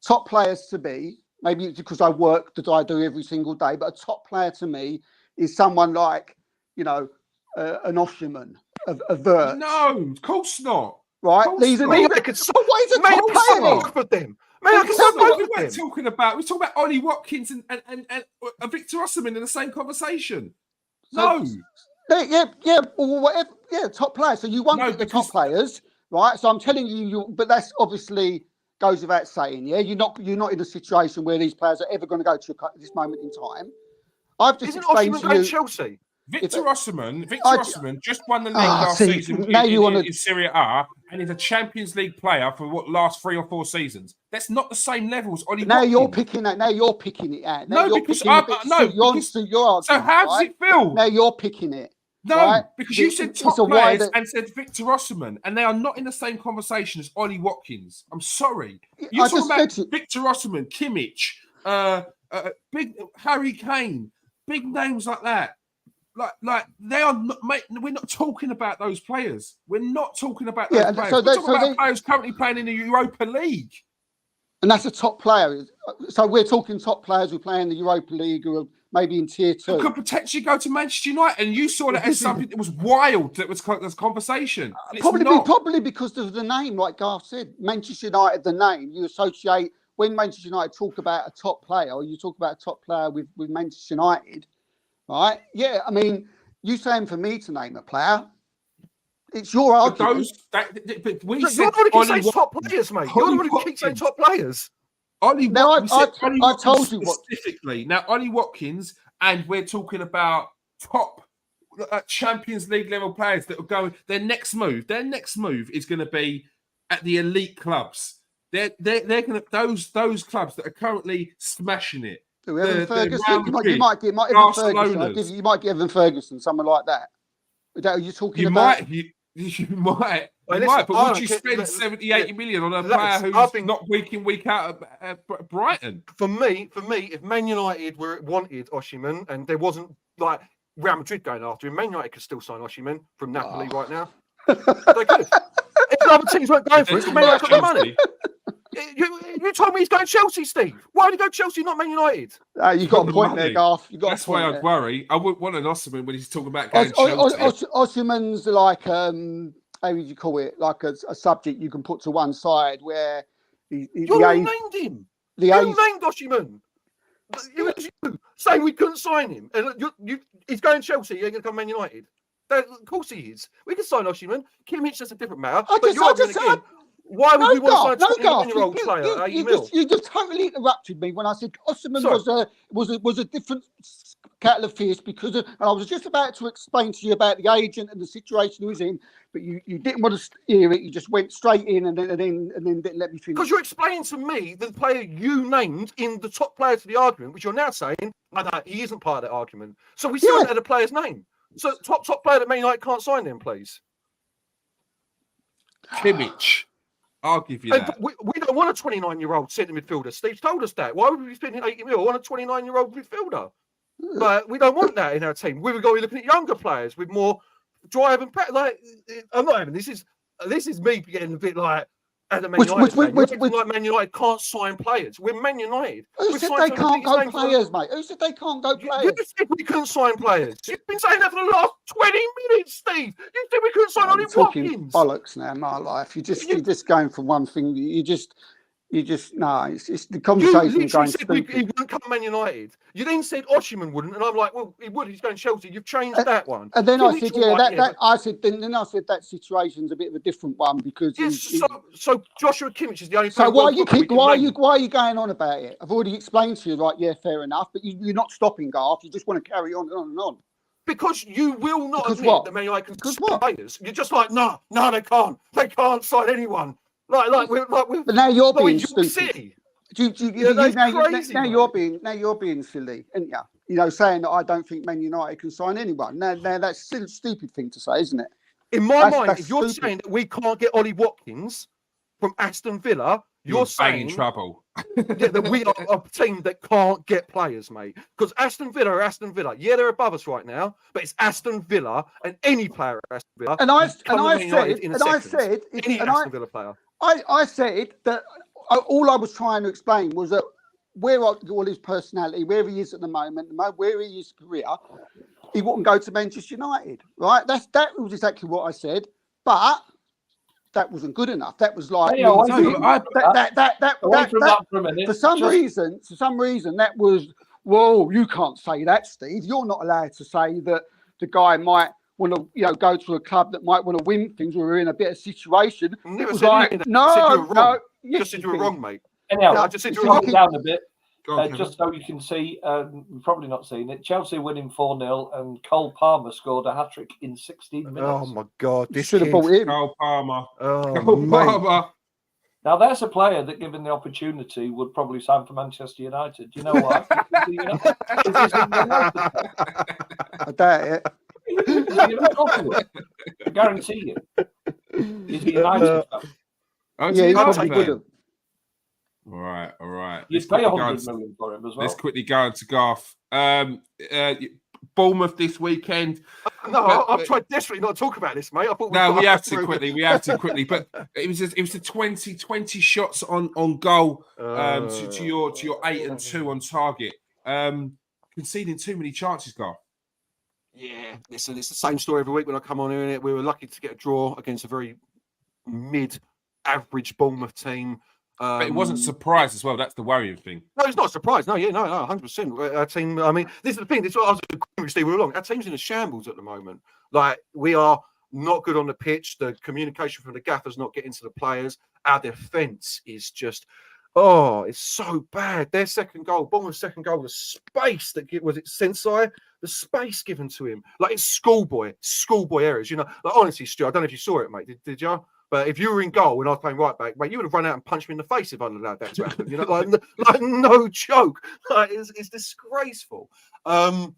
Top players to me, maybe it's because I work that I do every single day, but a top player to me is someone like, an Osimhen, a Vert. No, of course not. Right? Of course These are not. these. I could But what is a Mate, top I could sign player? both of them. Mate, I Well, could So sign both we of weren't them. talking about. We're talking about Ollie Watkins and Victor Osimhen in the same conversation. No, Yeah, or whatever. Yeah, top players. So you won't No, get the because- top players, right? So I'm telling you, but that's obviously goes without saying. Yeah, you're not in a situation where these players are ever going to go to this moment in time. I've just Isn't explained Osimhen to going you. Chelsea? Victor Osimhen just won the league Ah, last see, season now you wanna- in Serie A, and he's a Champions League player for what last 3 or 4 seasons. That's not the same level as Ollie Now Watkins. you're picking it. Now you're picking it out. Now No, you're because picking the bits that you're because- to your So argument, how does right? it feel? Now you're picking it. No, right? because you said It's top a players wider- and said Victor Osimhen, and they are not in the same conversation as Ollie Watkins. I'm sorry. I You're just talking about said to- Victor Osimhen, Kimmich, big Harry Kane, big names like that. Like they are not, mate. We're not talking about those players. We're not talking about those Yeah, players. so We're they- talking so about they- players currently playing in the Europa League. And that's a top player. So we're talking top players who play in the Europa League or maybe in tier Who 2. could potentially go to Manchester United, and you saw that as something that was wild. That was this conversation. And it's not. Probably because of the name, like Garth said, Manchester United. The name you associate when Manchester United talk about a top player, or you talk about a top player with Manchester United, right? Yeah, I mean, you saying for me to name a player, it's your But argument. but we You're said the one who keeps Ollie saying top players, mate. You're the one who keeps saying top players. Ollie Now, Watkins. I told you what- specifically. Now, Ollie Watkins, and we're talking about top Champions League level players that are going. Their next move is going to be at the elite clubs. They're going to those clubs that are currently smashing it. Evan Ferguson, Real you Madrid, might get Evan Ferguson. Barcelona's. You might get Evan Ferguson, someone like that. Is that what you're talking You about? might. You Well, might, listen, but I would don't you care- spend let- 70, 80 million on a lads, player I who's think- not week in, week out at Brighton? For me, if Man United wanted Osimhen and there wasn't like Real Madrid going after him, Man United could still sign Osimhen from Napoli right now. They could. If other teams weren't going for it, Man United got the money. You told me he's going Chelsea, Steve. Why would he go Chelsea, not Man United? You got a point there, Money. Garth. You got That's a point why there. I'd worry. I wouldn't want an Osimhen when he's talking about going Chelsea. Osimhen's like how would you call it? Like a subject you can put to one side where You named him. the You age. named Osimhen. It was you saying we couldn't sign him, and he's going Chelsea. He ain't going to come Man United. Of course he is. We can sign Osimhen. Kimmich, that's a different matter. Why would we want to sign a 21-year-old player at 80 mil? You just totally interrupted me when I said Osimhen was a different kettle of fish because and I was just about to explain to you about the agent and the situation he was in, but you didn't want to hear it. You just went straight in and then didn't let me finish. Because you're explaining to me the player you named in the top player to the argument, which you're now saying, no, he isn't part of that argument. So we still haven't had a player's name. So top player that Man United can't sign them, please. Kimmich. I'll give you And that. we don't want a 29-year-old centre midfielder. Steve told us that. Why would we be spending 80 mil on a 29-year-old midfielder? Like, we don't want that in our team. We've got to be looking at younger players with more drive and like. I'm not having this. Is me getting a bit like As a Man United fan, you're acting like Man United can't sign players. We're Man United. Who said they can't go players, mate? Who said they can't go players? You said we couldn't sign players. You've been saying that for the last 20 minutes, Steve. You said we couldn't sign Ollie Watkins. Bollocks now, my life. You're just going from one thing. No. It's the conversation you going said stupid. he wouldn't come Man United. You then said Osimhen wouldn't, and I'm like, well, he would. He's going Chelsea. You've changed that one. And then I said, I said that situation's a bit of a different one because. Yes, so Joshua Kimmich is the only. So why are you going on about it? I've already explained to you, like, yeah, fair enough, but you're not stopping, Garth. You just want to carry on and on and on. Because you will not because admit that Man United can sign players. You're just like, no, they can't. They can't sign anyone. But now you're being stupid. City. Now you're being silly, aren't you? You know, saying that I don't think Man United can sign anyone. Now that's still a stupid thing to say, isn't it? In my mind, if you're saying that we can't get Ollie Watkins from Aston Villa, you're saying trouble. that we are a team that can't get players, mate. Because Aston Villa are Aston Villa. Yeah, they're above us right now, but it's Aston Villa, and any player at Aston Villa. And I said, any Aston Villa player. I said that all I was trying to explain was that where all his personality, where he is at the moment, where he is career, he wouldn't go to Manchester United, right? That was exactly what I said, but that wasn't good enough. That was like for some reason that was, well, you can't say that, Steve. You're not allowed to say that the guy might want to, go to a club that might want to win things. We're in a bit of situation. Never was said like, anything. no. Just said you were wrong, mate. Anyhow, I just said you were wrong. Down a bit. On, just so you can see, you've probably not seen it. Chelsea winning 4-0, and Cole Palmer scored a hat-trick in 16 minutes. Oh, my God. This should have bought him. Cole Palmer. Cole Palmer. Now, there's a player that, given the opportunity, would probably sign for Manchester United. Do you know why? I doubt it. I guarantee you. He's a United fan. Yeah, he probably would have. All right. You'd pay 100 million for him as well. Let's quickly go into Garth. Bournemouth this weekend. No, I've tried desperately not to talk about this, mate. I thought we have to quickly. But it was the 20 shots on goal to your 8 and 2 on target. Conceding too many chances, Garth. Yeah, listen, it's the same story every week when I come on here. We were lucky to get a draw against a very mid-average Bournemouth team. But it wasn't a surprise as well. That's the worrying thing. No, it's not a surprise. No, 100%. Our team, I mean, this is the thing. This is what I was agreeing with Steve all along. Our team's in a shambles at the moment. Like, we are not good on the pitch. The communication from the gaffer's not getting to the players. Our defence is just, it's so bad. Their second goal, Bournemouth's second goal, the space that was it Sensei? The space given to him. Like, it's schoolboy errors. You know, like, honestly, Stu, I don't know if you saw it, mate. Did you? But if you were in goal and I was playing right back, mate, you would have run out and punched me in the face if I'd allowed that to happen. You know, like no joke. Like, it's disgraceful. But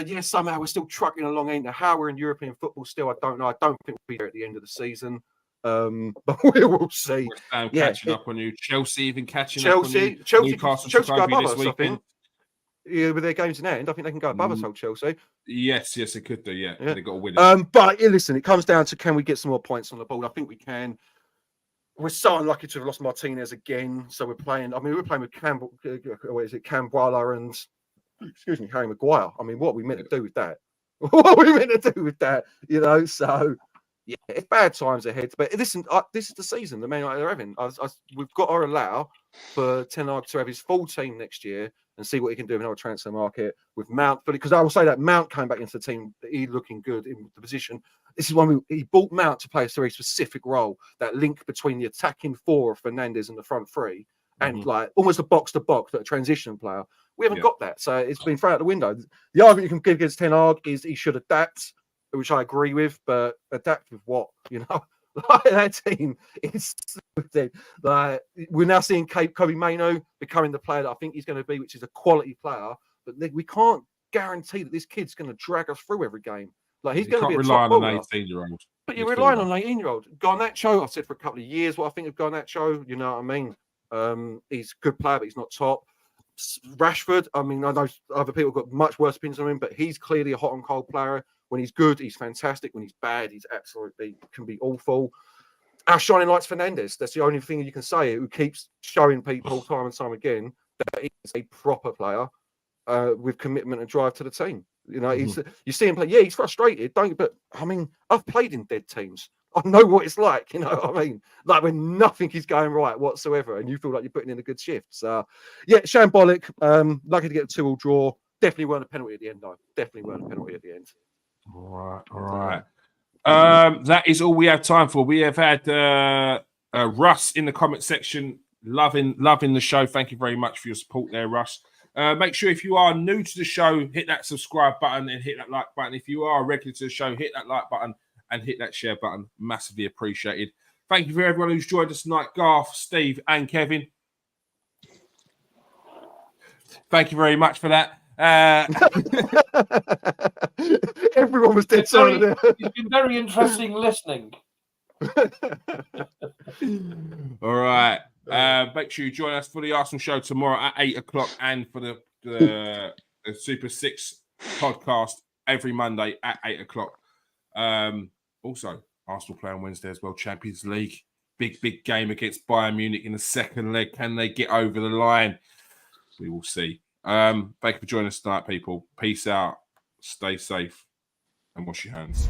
yeah, somehow we're still trucking along. Ain't how we're in European football still. I don't know. I don't think we'll be there at the end of the season. But we will see. Catching up on you. Chelsea even catching up on you. Chelsea go above us, this I think. Yeah, with their games in hand, I think they can go above us, old Chelsea. Yes, they could do. Yeah. They've got to win it. But listen, it comes down to, can we get some more points on the board? I think we can. We're so unlucky to have lost Martinez again. So we're playing. I mean, we're playing with Cambuala and Harry Maguire. I mean, what are we meant to do with that? What are we meant to do with that? You know, so yeah, it's bad times ahead. But listen, this is the season. The Man United are having. We've got to allow for Ten Hag to have his full team next year and see what he can do in our transfer market with Mount. Because I will say that Mount came back into the team, he's looking good in the position. This is when he bought Mount to play a very specific role, that link between the attacking four of Fernandes and the front three, and like almost a box-to-box, but a transition player. We haven't got that, so it's been thrown out the window. The argument you can give against Ten Hag is he should adapt, which I agree with, but adapt with what? You know, like that team is like we're now seeing Kobe Mainoo becoming the player that I think he's going to be, which is a quality player. But we can't guarantee that this kid's going to drag us through every game. Like he's going to be a top rely on an 18-year-old. But you're relying on an 18-year-old. Garnacho, I've said for a couple of years what I think of Garnacho. You know what I mean? He's a good player, but he's not top. Rashford, I mean, I know other people got much worse opinions on him, but he's clearly a hot and cold player. When he's good, he's fantastic. When he's bad, he's absolutely can be awful. our shining light's Fernandes. That's the only thing you can say. Who keeps showing people time and time again that he's a proper player with commitment and drive to the team. You know, you see him play. Yeah, he's frustrated, don't you? But I mean, I've played in dead teams. I know what it's like. You know what I mean? Like when nothing is going right whatsoever, and you feel like you're putting in a good shift. So, yeah, shambolic. Lucky to get a 2-2 draw. Definitely weren't a penalty at the end, though. Definitely weren't a penalty at the end. All right. That is all we have time for. We have had Russ in the comment section, loving the show. Thank you very much for your support there, Russ. Make sure if you are new to the show, hit that subscribe button and hit that like button. If you are regular to the show, hit that like button and hit that share button. Massively appreciated. Thank you for everyone who's joined us tonight, Garth, Steve, and Kevin. Thank you very much for that. Everyone was dead silent. It's been very interesting listening. All right. Make sure you join us for the Arsenal show tomorrow at 8 o'clock and for the Super 6 podcast every Monday at 8 o'clock. Also, Arsenal play on Wednesday as well. Champions League. Big game against Bayern Munich in the second leg. Can they get over the line? We will see. Thank you for joining us tonight, people. Peace out. Stay safe and wash your hands.